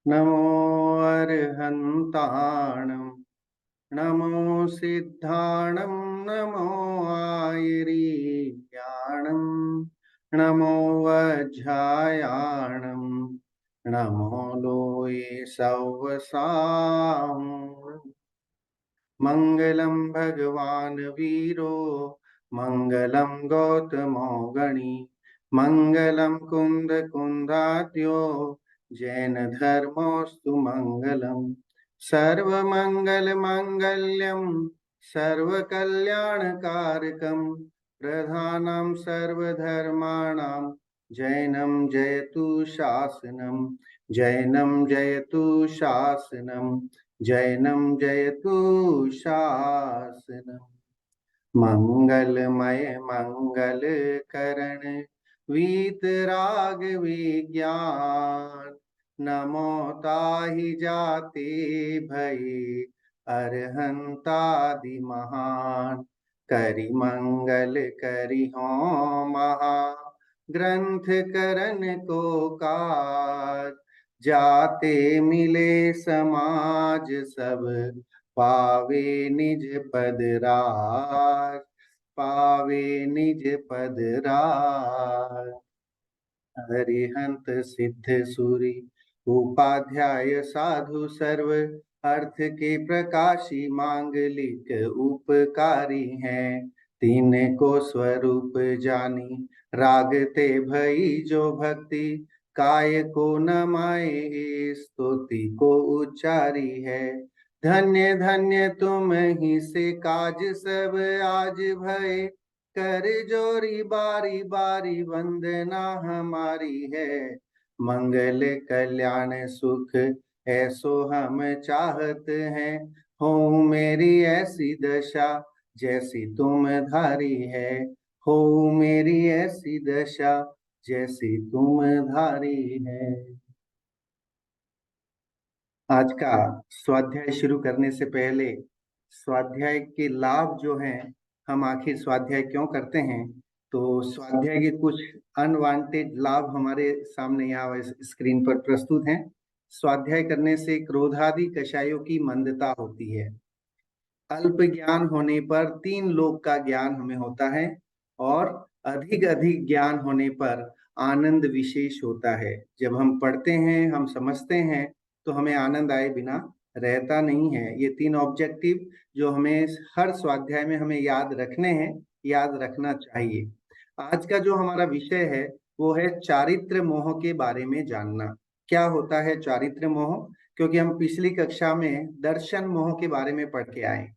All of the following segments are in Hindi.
नमो अर्हन्ताणं नमो सिद्धाणं नमो आयरीज्ञाणं नमो वज्झायाणं नमो लोये सव्वसां मंगलम भगवान वीरो मंगलम गौतमो गणी मंगलम कुंद कुंदात्यो जैन धर्मोस्तु मंगलम सर्वमंगल मांगल्यम सर्वकल्याणकारकम प्रधानम सर्वधर्माणां जैनम जयतु शासनम जैनम जयतु शासनम जैनम जयतु शासनम मंगलमय मंगल करण वीतराग विज्ञान नमो ताहि जाते भई अरहंतादि महान करि मंगल करि हो महा ग्रंथ करन को काज जाते मिले समाज सब पावे निज पद राज पावे निज पद राज हरिहंत सिद्ध सूरी उपाध्याय साधु सर्व अर्थ के प्रकाशी मांगलिक उपकारी हैं तीन को स्वरूप जानी रागते भई जो भक्ति काय को न माए स्तुति को उच्चारी है धन्य धन्य तुम ही से काज सब आज भय कर जोरी बारी बारी वंदना हमारी है मंगल कल्याण सुख ऐसो हम चाहत हैं हो मेरी ऐसी दशा जैसी तुम धारी है हो मेरी ऐसी दशा जैसी तुम धारी है। आज का स्वाध्याय शुरू करने से पहले स्वाध्याय के लाभ जो हैं, हम आखिर स्वाध्याय क्यों करते हैं, तो स्वाध्याय के कुछ अनवांटेड लाभ हमारे सामने यहाँ स्क्रीन पर प्रस्तुत हैं। स्वाध्याय करने से क्रोधादि कषायों की मंदता होती है। अल्प ज्ञान होने पर तीन लोक का ज्ञान हमें होता है और अधिक अधिक ज्ञान होने पर आनंद विशेष होता है। जब हम पढ़ते हैं, हम समझते हैं, तो हमें आनंद आए बिना रहता नहीं है। ये तीन ऑब्जेक्टिव जो हमें हर स्वाध्याय में हमें याद रखने हैं, याद रखना चाहिए। आज का जो हमारा विषय है वो है चारित्र मोह के बारे में जानना। क्या होता है चारित्र मोह? क्योंकि हम पिछली कक्षा में दर्शन मोह के बारे में पढ़ के आए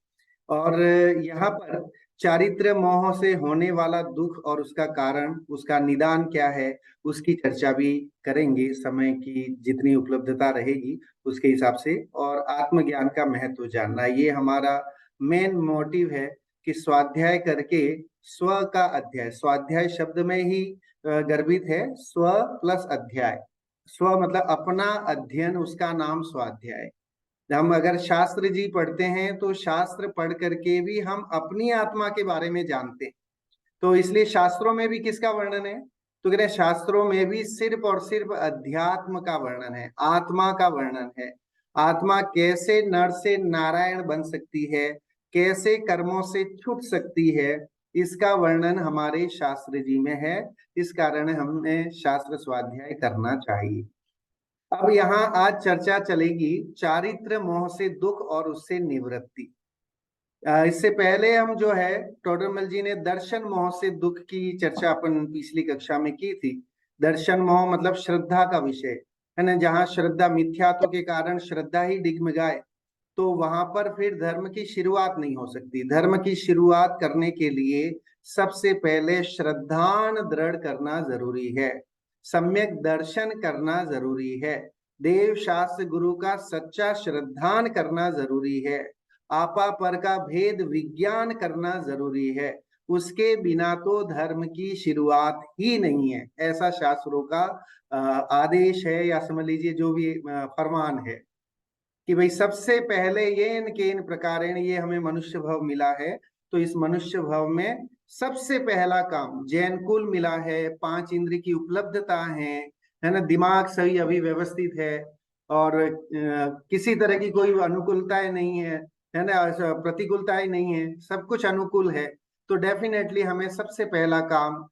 और यहाँ पर चारित्र मोह से होने वाला दुख और उसका कारण, उसका निदान क्या है, उसकी चर्चा भी करेंगे समय की जितनी उपलब्धता रहेगी उसके हिसाब से। और आत्मज्ञान का महत्व जानना, ये हमारा मेन मोटिव है कि स्वाध्याय करके स्व का अध्याय, स्वाध्याय शब्द में ही गर्भित है स्व प्लस अध्याय। स्व मतलब अपना अध्ययन, उसका नाम स्वाध्याय। हम अगर शास्त्र जी पढ़ते हैं तो शास्त्र पढ़ करके भी हम अपनी आत्मा के बारे में जानते हैं। तो इसलिए शास्त्रों में भी किसका वर्णन है, तो कह रहे हैं शास्त्रों में भी सिर्फ और सिर्फ अध्यात्म का वर्णन है, आत्मा का वर्णन है। आत्मा कैसे नर से नारायण बन सकती है, कैसे कर्मों से छूट सकती है, इसका वर्णन हमारे शास्त्र जी में है। इस कारण हमें शास्त्र स्वाध्याय करना चाहिए। अब यहाँ आज चर्चा चलेगी चारित्र मोह से दुख और उससे निवृत्ति। इससे पहले हम जो है टोडरमल जी ने दर्शन मोह से दुख की चर्चा अपन पिछली कक्षा में की थी। दर्शन मोह मतलब श्रद्धा का विषय है ना, जहाँ श्रद्धा मिथ्यात्व के कारण श्रद्धा ही डिगमगाए तो वहां पर फिर धर्म की शुरुआत नहीं हो सकती। धर्म की शुरुआत करने के लिए सबसे पहले श्रद्धान दृढ़ करना जरूरी है, सम्यक दर्शन करना जरूरी है, देव शास्त्र गुरु का सच्चा श्रद्धान करना जरूरी है, आपा पर का भेद विज्ञान करना जरूरी है। उसके बिना तो धर्म की शुरुआत ही नहीं है, ऐसा शास्त्रों का आदेश है, या समझ लीजिए जो भी फरमान है कि भाई सबसे पहले ये इनके इन प्रकारेण ये हमें मनुष्य भव मिला है। तो इस मनुष्य भव में सबसे पहला काम जैन कुल मिला है, 5 इंद्र की उपलब्धता है ना, दिमाग सही अभी व्यवस्थित है, और किसी तरह की कोई अनुकूलताएं नहीं है ना, प्रतिकूलताएं नहीं है, सब कुछ अनुकूल है, तो डेफिनेटली हमें सबसे पहला काम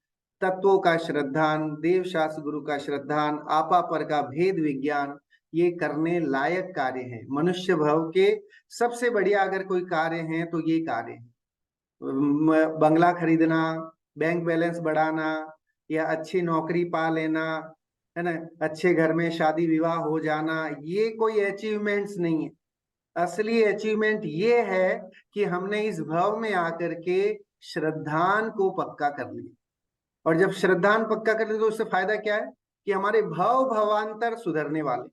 तत्वों का श्रद्धान, देव शास्त्र गुरु का श्रद्धान, आपा पर का भेद विज्ञान, ये करने लायक कार्य है। मनुष्य भव के सबसे बढ़िया अगर कोई कार्य है तो ये कार्य है। बंगला खरीदना, बैंक बैलेंस बढ़ाना, या अच्छी नौकरी पा लेना, है ना, अच्छे घर में शादी विवाह हो जाना, ये कोई अचीवमेंट्स नहीं है। असली अचीवमेंट ये है कि हमने इस भाव में आकर के श्रद्धान को पक्का कर लिया। और जब श्रद्धान पक्का कर लिया तो उससे फायदा क्या है कि हमारे भाव भवांतर सुधरने वाले।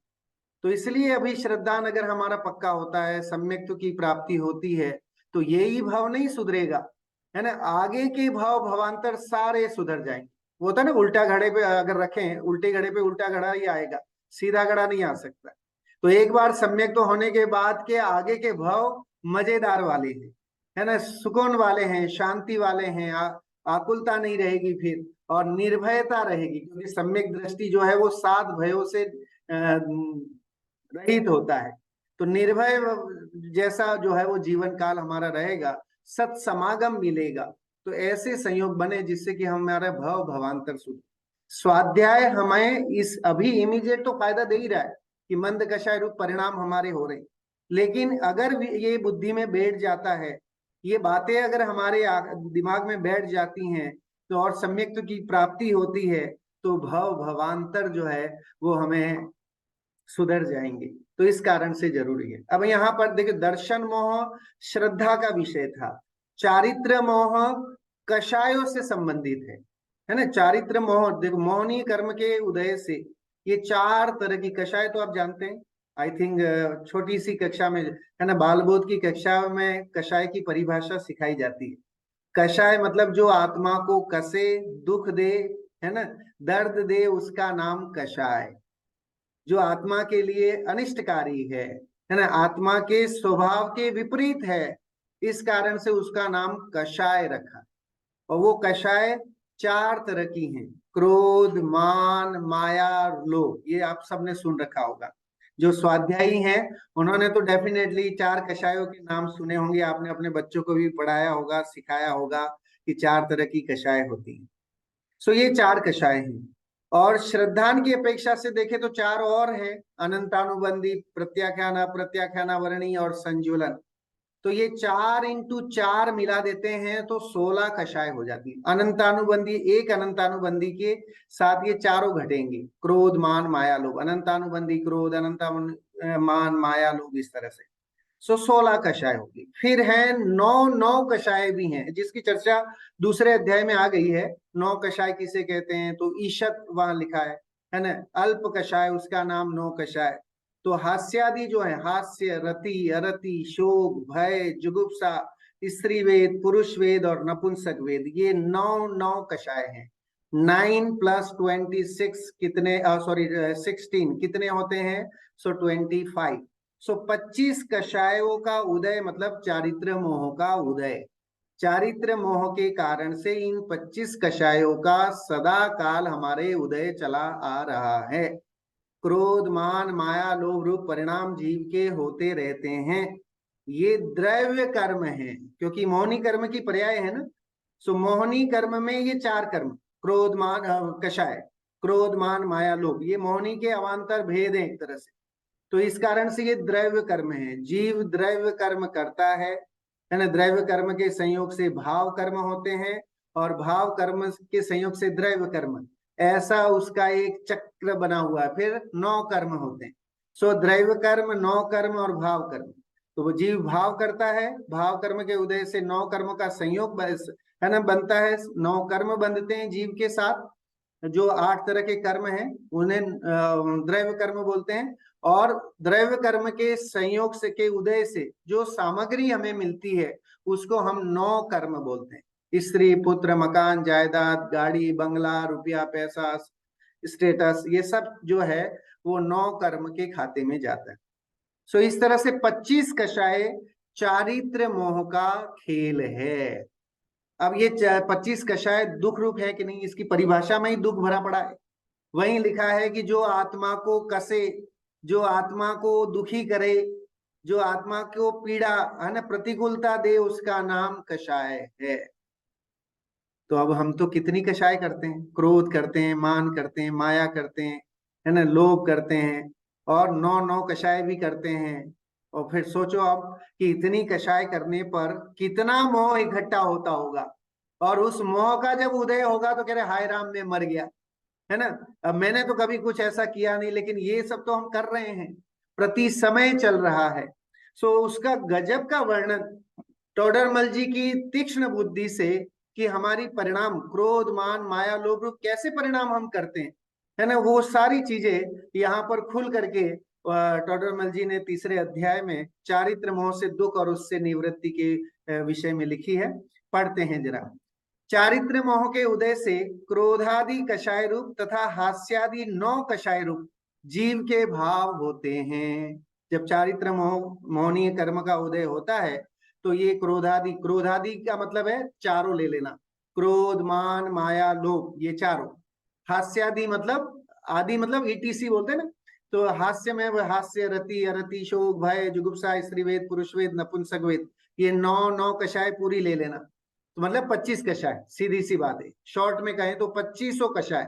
तो इसलिए अभी श्रद्धान अगर हमारा पक्का होता है, सम्यक्त्व की प्राप्ति होती है, तो यही भाव नहीं सुधरेगा, है ना, आगे के भाव भवांतर सारे सुधर जाएंगे। वो होता है ना, उल्टा घड़े पे अगर रखें, उल्टे घड़े पे उल्टा घड़ा ही आएगा, सीधा घड़ा नहीं आ सकता। तो एक बार सम्यक तो होने के बाद के आगे के भाव मजेदार वाले हैं, है ना, सुकून वाले हैं, शांति वाले हैं, आकुलता नहीं रहेगी फिर, और निर्भयता रहेगी, क्योंकि सम्यक दृष्टि जो है वो 7 भयों से रहित होता है। तो निर्भय जैसा जो है वो जीवन काल हमारा रहेगा, सत्समागम मिलेगा। तो ऐसे संयोग बने जिससे कि हमारा भव भवांतर सुधरे। स्वाध्याय हमें इस अभी इमीडिएट तो फायदा दे ही रहा है कि मंद कषाय रूप परिणाम हमारे हो रहे, लेकिन अगर ये बुद्धि में बैठ जाता है, ये बातें अगर हमारे दिमाग में बैठ जाती हैं, तो और सम्यक्त्व की प्राप्ति होती है, तो भव भवांतर जो है वो हमें सुधर जाएंगे। तो इस कारण से जरूरी है। अब यहाँ पर देखिए, दर्शन मोह श्रद्धा का विषय था, चारित्र मोह कषायों से संबंधित है ना। चारित्र मोह, देखो, मोहनी कर्म के उदय से ये 4 तरह की कषाय तो आप जानते हैं, आई थिंक छोटी सी कक्षा में, है ना, बाल बोध की कक्षा में कषाय की परिभाषा सिखाई जाती है। कषाय मतलब जो आत्मा को कसे, दुख दे, है ना, दर्द दे, उसका नाम कषाय। जो आत्मा के लिए अनिष्टकारी है ना, आत्मा के स्वभाव के विपरीत है, इस कारण से उसका नाम कषाय रखा। और वो कषाय 4 तरह की हैं, क्रोध, मान, माया, लोभ, ये आप सबने सुन रखा होगा। जो स्वाध्यायी हैं उन्होंने तो डेफिनेटली 4 कषायों के नाम सुने होंगे, आपने अपने बच्चों को भी पढ़ाया होगा, सिखाया होगा कि 4 तरह की कषाय होती हैं। सो ये 4 कषाय हैं। और श्रद्धान की अपेक्षा से देखें तो 4 और हैं, अनंतानुबंधी, प्रत्याख्यान, अप्रत्याख्यान, वर्णी और संजुलन। तो ये 4 इंटू 4 मिला देते हैं तो 16 कषाय हो जाती है। अनंतानुबंधी, एक अनंतानुबंधी के साथ ये चारों घटेंगे, क्रोध, मान, माया, लोभ। अनंतानुबंधी क्रोध, मान, माया, लोभ, इस तरह से। 16 कषाय होगी। फिर है 9 कषाय भी हैं, जिसकी चर्चा दूसरे अध्याय में आ गई है। 9 कषाय किसे कहते हैं, तो ईशत वहां लिखा है ना। अल्प कषाय, उसका नाम 9 कषाय। तो हास्यादि जो है, हास्य, रति, अरति, शोक, भय, जुगुप्सा, स्त्री वेद, पुरुष वेद और नपुंसक वेद, ये 9 कषाय हैं। 9 + 26 कितने, सॉरी 16 कितने होते हैं, सो 25। सो 25 कषायों का उदय, मतलब चारित्र मोह का उदय। चारित्र मोह के कारण से इन 25 कषायों का सदा काल हमारे उदय चला आ रहा है। क्रोध, मान, माया, लोभ रूप परिणाम जीव के होते रहते हैं। ये द्रव्य कर्म है, क्योंकि मोहनी कर्म की पर्याय है ना। सो मोहनी कर्म में ये 4 कर्म, क्रोध, मान, कषाय, क्रोध, मान, माया, लोभ, ये मोहनी के अवान्तर भेद है एक तरह से। तो इस कारण से ये द्रव्य कर्म है। जीव द्रव्य कर्म करता है ना। द्रव्य कर्म के संयोग से भाव कर्म होते हैं, और भाव कर्म के संयोग से द्रव्य कर्म, ऐसा उसका एक चक्र बना हुआ है। फिर 9 कर्म होते हैं। सो द्रव्य कर्म, 9 कर्म और भाव कर्म। तो वो जीव भाव करता है, भाव कर्म के उदय से 9 कर्म का संयोग है ना बनता है। 9 कर्म बंधते हैं जीव के साथ। जो 8 तरह के कर्म हैं उन्हें द्रव्य कर्म बोलते हैं। और द्रव्य कर्म के संयोग से, के उदय से जो सामग्री हमें मिलती है, उसको हम 9 कर्म बोलते हैं। स्त्री, पुत्र, मकान, जायदाद, गाड़ी, बंगला, रुपया, पैसा, स्टेटस, ये सब जो है वो 9 कर्म के खाते में जाता है। सो इस तरह से 25 कषाय चारित्र मोह का खेल है। अब ये 25 कषाय दुख रूप है कि नहीं, इसकी परिभाषा में ही दुख भरा पड़ा है। वहीं लिखा है कि जो आत्मा को कसे, जो आत्मा को दुखी करे, जो आत्मा को पीड़ा है ना, प्रतिकूलता दे, उसका नाम कषाय है। तो अब हम तो कितनी कषाय करते हैं, क्रोध करते हैं, मान करते हैं, माया करते हैं, है ना, लोभ करते हैं, और नौ नौ कषाय भी करते हैं। और फिर सोचो अब कि इतनी कषाय करने पर कितना मोह इकट्ठा होता होगा, और उस मोह का जब उदय होगा तो कह रहे हाय राम मैं मर गया, है ना। अब मैंने तो कभी कुछ ऐसा किया नहीं, लेकिन ये सब तो हम कर रहे हैं, प्रति समय चल रहा है। सो उसका गजब का वर्णन टोडरमल जी की तीक्ष्ण बुद्धि से, कि हमारी परिणाम क्रोध मान माया लोभ रूप कैसे परिणाम हम करते हैं, है ना, वो सारी चीजें यहाँ पर खुल करके टोडरमल जी ने तीसरे अध्याय में चारित्र मोह से दुख और उससे निवृत्ति के विषय में लिखी है। पढ़ते हैं जरा। चारित्र मोह के उदय से क्रोधादि कषाय रूप तथा हास्यादि नौ कषाय रूप जीव के भाव होते हैं। जब चारित्र मोह मोहनीय कर्म का उदय होता है तो ये क्रोधादि, क्रोधादि का मतलब है चारों ले लेना, क्रोध मान माया लोभ, ये चारों। हास्यादि मतलब, आदि मतलब ईटीसी बोलते हैं ना, तो हास्य में वह हास्य, रति अरति, शोक भय जुगुप्सा स्त्रीवेद पुरुषवेद नपुंसक वेद, ये नौ नौ कषाय पूरी ले लेना। तो मतलब 25 कषाय, सीधी सी बात है, शॉर्ट में कहें तो 2500 कषाय।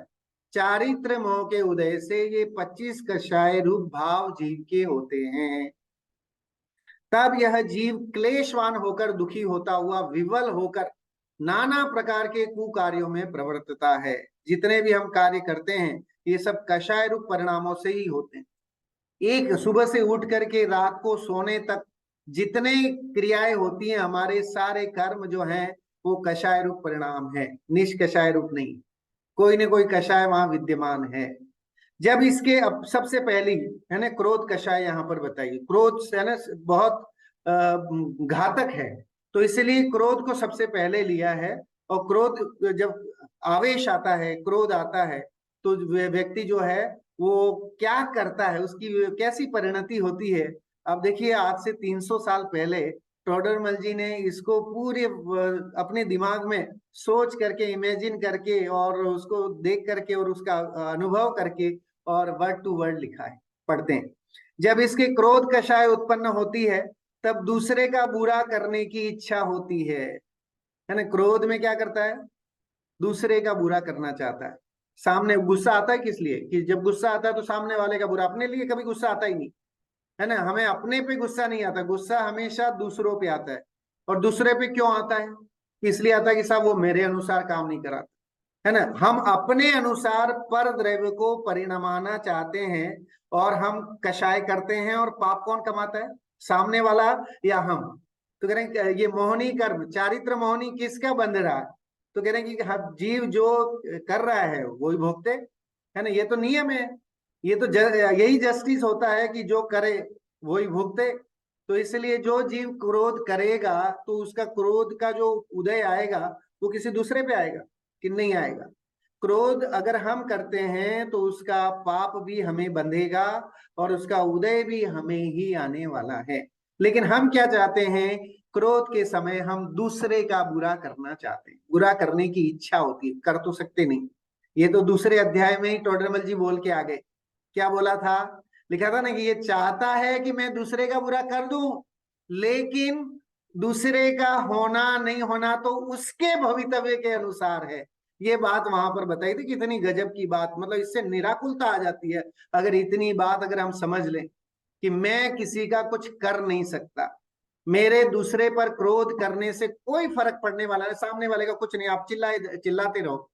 चारित्र मोह के उदय से ये 25 कषाय रूप भाव जीव के होते हैं। तब यह जीव क्लेशवान होकर, दुखी होता हुआ, विवल होकर नाना प्रकार के कुकार्यों में प्रवर्तता है। जितने भी हम कार्य करते हैं ये सब कषाय रूप परिणामों से ही होते हैं। एक सुबह से उठ करके रात को सोने तक जितने क्रियाएं होती हैं, हमारे सारे कर्म जो हैं वो कषाय रूप परिणाम है, निष्कषाय रूप नहीं। कोई न कोई कषाय वहां विद्यमान है। जब इसके अब सबसे पहली, है ना, क्रोध कषाय यहाँ पर बताइए। क्रोध है ना बहुत घातक है, तो इसलिए क्रोध को सबसे पहले लिया है। और क्रोध, जब आवेश आता है, क्रोध आता है, तो व्यक्ति जो है वो क्या करता है, उसकी कैसी परिणति होती है। अब देखिए, आज से 300 साल पहले टोडरमल जी ने इसको पूरे अपने दिमाग में सोच करके, इमेजिन करके, और उसको देख करके और उसका अनुभव करके और वर्ड टू वर्ड लिखा है। पढ़ते हैं। जब इसके क्रोध कषाय उत्पन्न होती है तब दूसरे का बुरा करने की इच्छा होती है ना। क्रोध में क्या करता है, दूसरे का बुरा करना चाहता है। सामने गुस्सा आता है किस लिए, कि जब गुस्सा आता है तो सामने वाले का बुरा, अपने लिए कभी गुस्सा आता ही नहीं, है ना। हमें अपने पे गुस्सा नहीं आता, गुस्सा हमेशा दूसरों पे आता है। और दूसरे पे क्यों आता है, इसलिए आता है कि साहब वो मेरे अनुसार काम नहीं करा, है ना। हम अपने अनुसार पर द्रव्य को परिणमाना चाहते हैं, और हम कषाय करते हैं, और पाप कौन कमाता है, सामने वाला या हम। तो कह रहे हैं ये मोहनी कर्म, चारित्र मोहनी किसका बंध रहा है, तो कह रहे हैं कि हर जीव जो कर रहा है वही भोगते, है ना। ये तो नियम है, ये तो यही जस्टिस होता है कि जो करे वही भोगते। तो इसलिए जो जीव क्रोध करेगा तो उसका क्रोध का जो उदय आएगा वो किसी दूसरे पे आएगा कि नहीं आएगा। क्रोध अगर हम करते हैं तो उसका पाप भी हमें बंधेगा, और उसका उदय भी हमें ही आने वाला है। लेकिन हम क्या चाहते हैं, क्रोध के समय हम दूसरे का बुरा करना चाहते हैं, बुरा करने की इच्छा होती है, कर तो सकते नहीं। ये तो दूसरे अध्याय में ही टोडरमल जी बोल के आ गए। क्या बोला था, लिखा था ना कि ये चाहता है कि मैं दूसरे का बुरा कर दूं, लेकिन दूसरे का होना नहीं होना तो उसके भवितव्य के अनुसार है। ये बात वहां पर बताई थी, कितनी गजब की बात, मतलब इससे निराकुलता आ जाती है अगर इतनी बात अगर हम समझ लें कि मैं किसी का कुछ कर नहीं सकता, मेरे दूसरे पर क्रोध करने से कोई फर्क पड़ने वाला है, सामने वाले का कुछ नहीं, आप चिल्लाते रहो,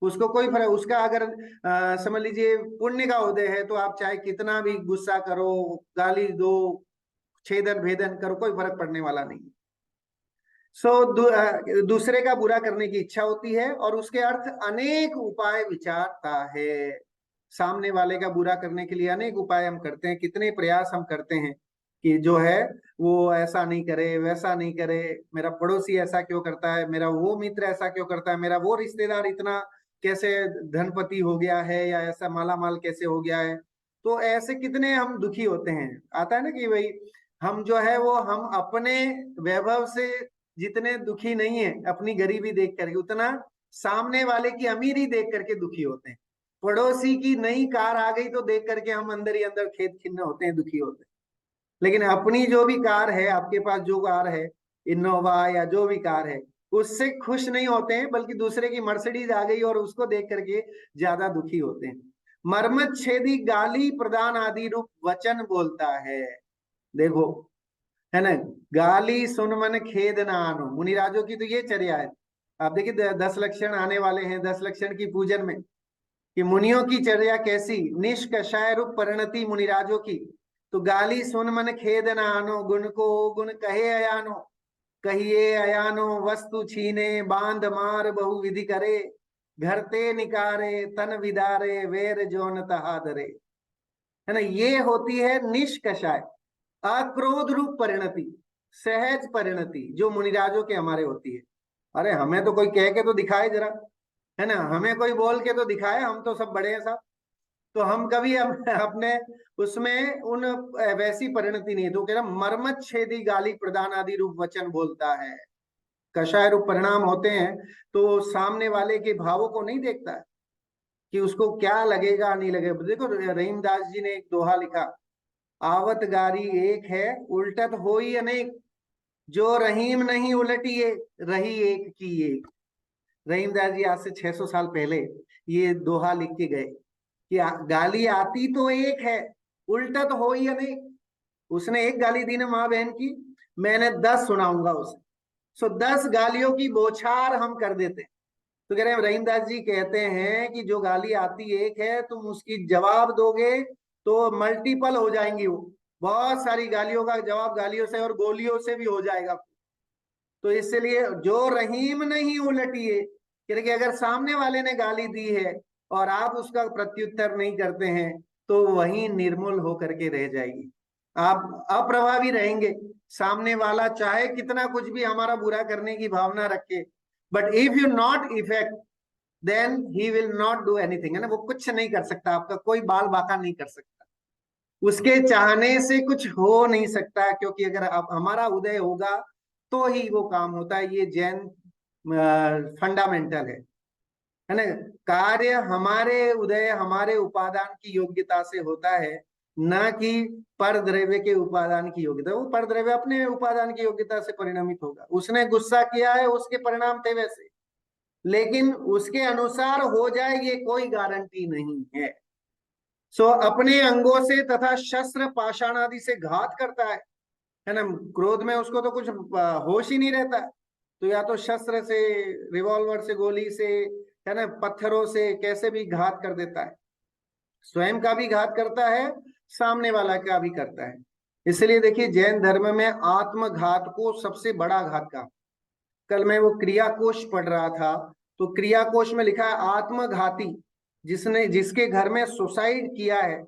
उसको कोई फर्क, उसका अगर समझ लीजिए पुण्य का उदय है तो आप चाहे कितना भी गुस्सा करो, गाली दो, छेदन भेदन करो, कोई फर्क पड़ने वाला नहीं। दूसरे का बुरा करने की इच्छा होती है, और उसके अर्थ अनेक उपाय विचारता है। सामने वाले का बुरा करने के लिए अनेक उपाय हम करते हैं, कितने प्रयास हम करते हैं कि जो है वो ऐसा नहीं करे, वैसा नहीं करे, मेरा पड़ोसी ऐसा क्यों करता है, मेरा वो मित्र ऐसा क्यों करता है, मेरा वो रिश्तेदार इतना कैसे धनपति हो गया है, या ऐसा माला माल कैसे हो गया है। तो ऐसे कितने हम दुखी होते हैं। आता है ना कि भाई हम जो है वो हम अपने वैभव से जितने दुखी नहीं है अपनी गरीबी देख करके, उतना सामने वाले की अमीरी देख करके दुखी होते हैं। पड़ोसी की नई कार आ गई तो देख करके हम अंदर ही अंदर खेत खिन्न होते हैं, दुखी होते हैं। लेकिन अपनी जो भी कार है, आपके पास जो कार है, इनोवा या जो भी कार है, उससे खुश नहीं होते हैं, बल्कि दूसरे की मर्सिडीज आ गई और उसको देख करके ज्यादा दुखी होते हैं। मर्मत छेदी गाली प्रदान आदि रूप वचन बोलता है। देखो, है ना, गाली सुन मन खेद न आनो, मुनिराजों की तो ये चर्या है। आप देखिए 10 लक्षण आने वाले हैं, 10 लक्षण की पूजन में, कि मुनियों की चर्या कैसी, निष्कषाय रूप परिणति मुनिराजों की। तो गाली सुन मन खेद न आनो, गुण को गुण कहे अयानो, कहिए अयानो वस्तु छीने, बांध मार बहु विधि करे, घर ते निकारे तन विदारे, वेर जोन तहादरे। है ना, ये होती है निष्कषाय, अक्रोध रूप परिणति, सहज परिणति जो मुनिराजों के हमारे होती है। अरे हमें तो कोई कह के तो दिखाए जरा, है ना, हमें कोई बोल के तो दिखाए, हम तो सब बड़े हैं साहब। तो हम कभी अपने उसमें उन वैसी परिणति नहीं है। तो कह रहा मर्मत छेदी गाली प्रदान आदि रूप वचन बोलता है। कषाय रूप परिणाम होते हैं, तो सामने वाले के भावों को नहीं देखता है कि उसको क्या लगेगा नहीं लगेगा। देखो रहीमदास जी ने एक दोहा लिखा, आवत गारी एक है उल्टत होई अनेक, जो रहीम नहीं उलटिए रही एक की एक। रहीमदास जी आज से 600 साल पहले ये दोहा लिख के गए कि गाली आती तो एक है, उल्टा तो हो ही अनेक। उसने एक गाली दी ना माँ बहन की, मैंने 10 सुनाऊंगा उसे। सो 10 गालियों की बौछार हम कर देते हैं। तो कह रहे हैं, रहीमदास जी कहते हैं कि जो गाली आती एक है, तुम उसकी जवाब दोगे तो मल्टीपल हो जाएंगी वो, बहुत सारी गालियों का जवाब गालियों से और गोलियों से भी हो जाएगा। तो इसलिए जो रहीम नहीं उलटिए, क्योंकि अगर सामने वाले ने गाली दी है और आप उसका प्रत्युत्तर नहीं करते हैं, तो वही निर्मूल होकर के रह जाएगी, आप अप्रभावी रहेंगे। सामने वाला चाहे कितना कुछ भी हमारा बुरा करने की भावना रखे, but if you not affect, then he will not do anything. है ना, वो कुछ नहीं कर सकता, आपका कोई बाल बाका नहीं कर सकता, उसके चाहने से कुछ हो नहीं सकता, क्योंकि अगर आप हमारा उदय होगा तो ही वो काम होता है। ये जैन फंडामेंटल है ना। कार्य हमारे उदय, हमारे उपादान की योग्यता से होता है, न कि पर द्रव्य के उपादान की योग्यता। वो पर द्रव्य अपने उपादान की योग्यता से परिणमित होगा, उसने गुस्सा किया है, उसके परिणाम थे वैसे, लेकिन उसके अनुसार हो जाए ये कोई गारंटी नहीं है। सो अपने अंगों से तथा शस्त्र पाषाण आदि से घात करता है ना। क्रोध में उसको तो कुछ होश ही नहीं रहता, तो या तो शस्त्र से, रिवॉल्वर से, गोली से, है ना, पत्थरों से कैसे भी घात कर देता है। स्वयं का भी घात करता है, सामने वाला का भी करता है। इसलिए देखिए जैन धर्म में आत्मघात को सबसे बड़ा घात का, कल मैं वो क्रिया कोश पढ़ रहा था, तो क्रिया कोश में लिखा है आत्मघाती जिसने, जिसके घर में सुसाइड किया है,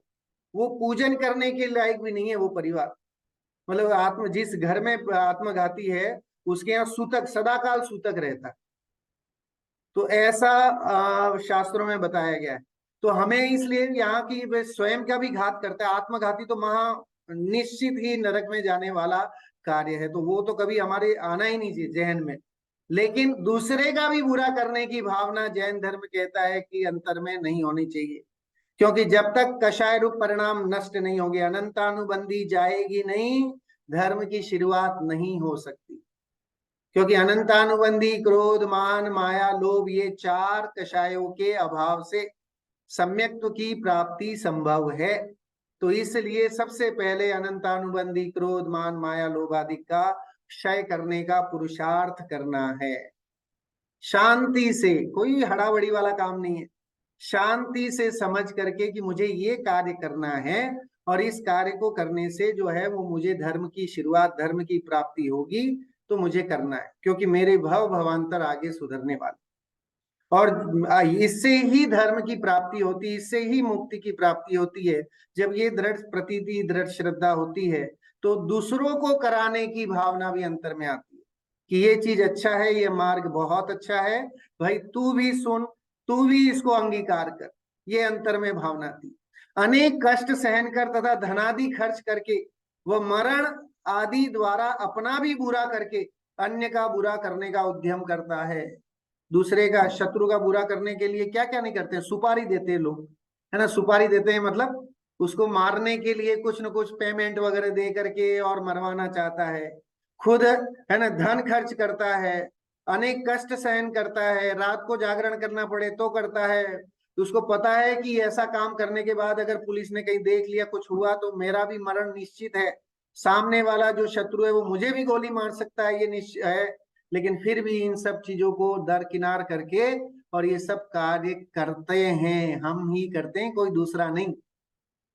वो पूजन करने के लायक भी नहीं है वो परिवार। मतलब जिस घर में आत्मघाती है, उसके यहाँ सूतक, सदाकाल सूतक रहता है। तो ऐसा शास्त्रों में बताया गया है। तो हमें इसलिए यहाँ की वे स्वयं का भी घात करता है, आत्मघाती तो महा निश्चित ही नरक में जाने वाला कार्य है, तो वो तो कभी हमारे आना ही नहीं चाहिए जहन में। लेकिन दूसरे का भी बुरा करने की भावना जैन धर्म कहता है कि अंतर में नहीं होनी चाहिए, क्योंकि जब तक कषाय रूप परिणाम नष्ट नहीं होंगे, अनंतानुबंधी जाएगी नहीं, धर्म की शुरुआत नहीं हो सकती। क्योंकि अनंतानुबंधी क्रोध, मान, माया, लोभ, ये 4 कषायों के अभाव से सम्यक्त्व की प्राप्ति संभव है। तो इसलिए सबसे पहले अनंतानुबंधी क्रोध, मान, माया, लोभ आदि का क्षय करने का पुरुषार्थ करना है, शांति से, कोई हड़ाबड़ी वाला काम नहीं है। शांति से समझ करके कि मुझे ये कार्य करना है, और इस कार्य को करने से जो है वो मुझे धर्म की शुरुआत, धर्म की प्राप्ति होगी, तो मुझे करना है, क्योंकि मेरे भव भवांतर आगे सुधरने वाले। और इससे ही धर्म की प्राप्ति होती है, इससे ही मुक्ति की प्राप्ति होती है। जब ये दृढ़ प्रतीति, दृढ़ श्रद्धा होती है, तो दूसरों को कराने की भावना भी अंतर में आती है कि ये चीज अच्छा है, ये मार्ग बहुत अच्छा है, भाई तू भी सुन, तू भी इसको अंगीकार कर, ये अंतर में भावना थी। अनेक कष्ट सहन कर तथा धनादि खर्च करके, वह मरण आदि द्वारा अपना भी बुरा करके अन्य का बुरा करने का उद्यम करता है। दूसरे का शत्रु का बुरा करने के लिए क्या क्या नहीं करते हैं, सुपारी देते हैं लोग, है ना। सुपारी देते हैं मतलब उसको मारने के लिए कुछ न कुछ पेमेंट वगैरह दे करके और मरवाना चाहता है। खुद है ना धन खर्च करता है, अनेक कष्ट सहन करता है, रात को जागरण करना पड़े तो करता है। तो उसको पता है कि ऐसा काम करने के बाद अगर पुलिस ने कहीं देख लिया, कुछ हुआ तो मेरा भी मरण निश्चित है, सामने वाला जो शत्रु है वो मुझे भी गोली मार सकता है, ये निश्चित है। लेकिन फिर भी इन सब चीजों को दरकिनार करके और ये सब कार्य करते हैं, हम ही करते हैं, कोई दूसरा नहीं।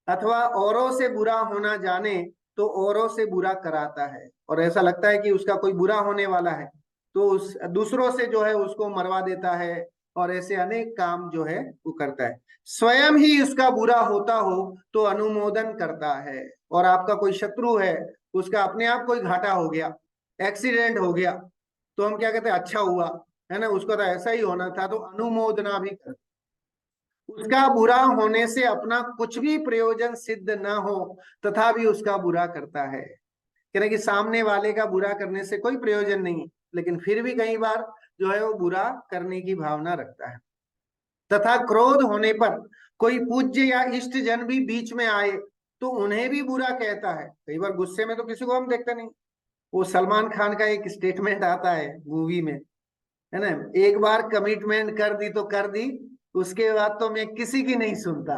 अथवा औरों से बुरा होना जाने तो औरों से बुरा कराता है, और ऐसा लगता है कि उसका कोई बुरा होने वाला है तो उस दूसरों से जो है उसको मरवा देता है, और ऐसे अनेक काम जो है वो करता है। स्वयं ही उसका बुरा होता हो तो अनुमोदन करता है। और आपका कोई शत्रु है, उसका अपने आप कोई घाटा हो गया, एक्सीडेंट हो गया, तो हम क्या कहते हैं, अच्छा हुआ, है ना, उसका तो ऐसा ही होना था, तो अनुमोदना भी करते। उसका बुरा होने से अपना कुछ भी प्रयोजन सिद्ध न हो तथा भी उसका बुरा करता है। कह रहे कि सामने वाले का बुरा करने से कोई प्रयोजन नहीं, लेकिन फिर भी कई बार जो है वो बुरा करने की भावना रखता है। तथा क्रोध होने पर कोई पूज्य या इष्ट जन भी बीच में आए तो उन्हें भी बुरा कहता है। कई बार गुस्से में तो किसी को हम देखते नहीं। वो सलमान खान का एक स्टेटमेंट आता है मूवी में, है ना, एक बार कमिटमेंट कर दी तो कर दी, उसके बाद तो मैं किसी की नहीं सुनता।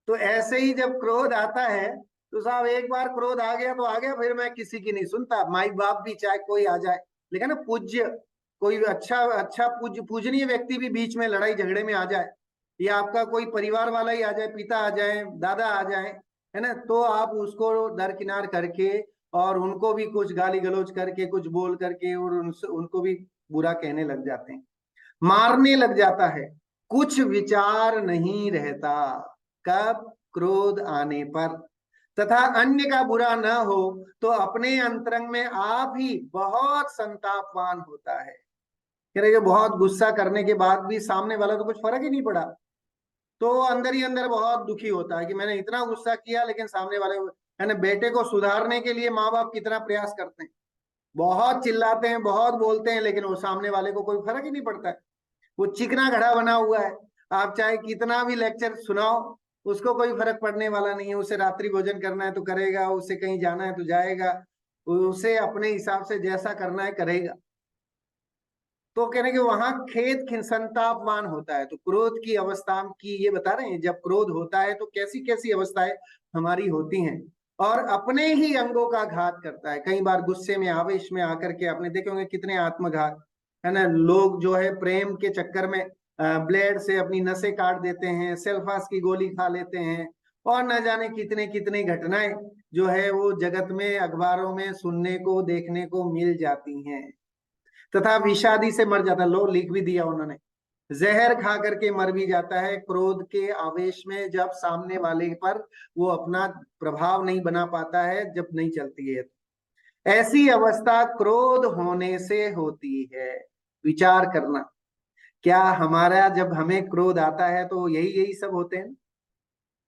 तो ऐसे ही जब क्रोध आता है तो साहब एक बार क्रोध आ गया तो आ गया, फिर मैं किसी की नहीं सुनता, माई बाप भी चाहे कोई आ जाए। लेकिन ना पूज्य कोई अच्छा अच्छा पूजनीय व्यक्ति भी बीच में लड़ाई झगड़े में आ जाए, या आपका कोई परिवार वाला ही आ जाए, पिता आ जाए, दादा आ जाए, है ना, तो आप उसको दरकिनार करके और उनको भी कुछ गाली गलौज करके कुछ बोल करके और उनको भी बुरा कहने लग जाते हैं, मारने लग जाता है। कुछ विचार नहीं रहता कब, क्रोध आने पर। तथा अन्य का बुरा न हो तो अपने अंतरंग में आप ही बहुत संतापवान होता है। कह रहे कि बहुत गुस्सा करने के बाद भी सामने वाला तो कुछ फर्क ही नहीं पड़ा, तो अंदर ही अंदर बहुत दुखी होता है कि मैंने इतना गुस्सा किया, लेकिन सामने वाले, है ना, बेटे को सुधारने के लिए माँ बाप कितना प्रयास करते हैं, बहुत चिल्लाते हैं, बहुत बोलते हैं, लेकिन वो सामने वाले को कोई फर्क ही नहीं पड़ता है। वो चिकना घड़ा बना हुआ है, आप चाहे कितना भी लेक्चर सुनाओ, उसको कोई फर्क पड़ने वाला नहीं है। उसे रात्रि भोजन करना है तो करेगा, उसे कहीं जाना है तो जाएगा, उसे अपने हिसाब से जैसा करना है करेगा। तो कहने कि वहां खेद संतापमान होता है। तो क्रोध की अवस्था की ये बता रहे हैं, जब क्रोध होता है तो कैसी कैसी अवस्थाएं हमारी होती हैं, और अपने ही अंगों का घात करता है। कई बार गुस्से में आवेश में आकर के आपने देखे होंगे कितने आत्मघात, है ना, लोग जो है प्रेम के चक्कर में ब्लेड से अपनी नसें काट देते हैं, सेल्फास की गोली खा लेते हैं, और न जाने कितने कितने घटनाएं जो है वो जगत में अखबारों में सुनने को देखने को मिल जाती हैं। तथा विषादी से मर जाता है, लो लिख भी दिया उन्होंने, जहर खा करके मर भी जाता है क्रोध के आवेश में, जब सामने वाले पर वो अपना प्रभाव नहीं बना पाता है, जब नहीं चलती है। ऐसी अवस्था क्रोध होने से होती है। विचार करना, क्या हमारा जब हमें क्रोध आता है तो यही यही सब होते हैं?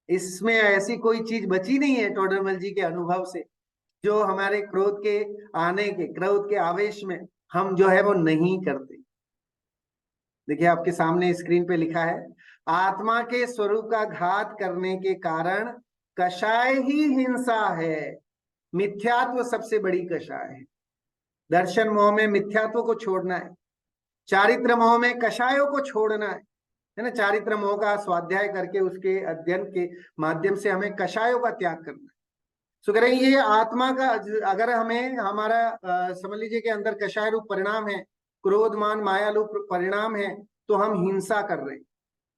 इसमें ऐसी कोई चीज बची नहीं है टोडरमल जी के अनुभव से जो हमारे क्रोध के आने के, क्रोध के आवेश में हम जो है वो नहीं करते। देखिए आपके सामने स्क्रीन पे लिखा है, आत्मा के स्वरूप का घात करने के कारण कषाय ही हिंसा है। मिथ्यात्व सबसे बड़ी कषाय है। दर्शन मोह में मिथ्यात्व को छोड़ना है, चारित्र मोह में कषायों को छोड़ना है ना। चारित्र मोह का स्वाध्याय करके उसके अध्ययन के माध्यम से हमें कषायों का त्याग करना है। सो कह रहे हैं ये आत्मा का, अगर हमें हमारा समझ लीजिए कि अंदर कषाय रूप परिणाम है, क्रोधमान माया रूप परिणाम है, तो हम हिंसा कर रहे हैं,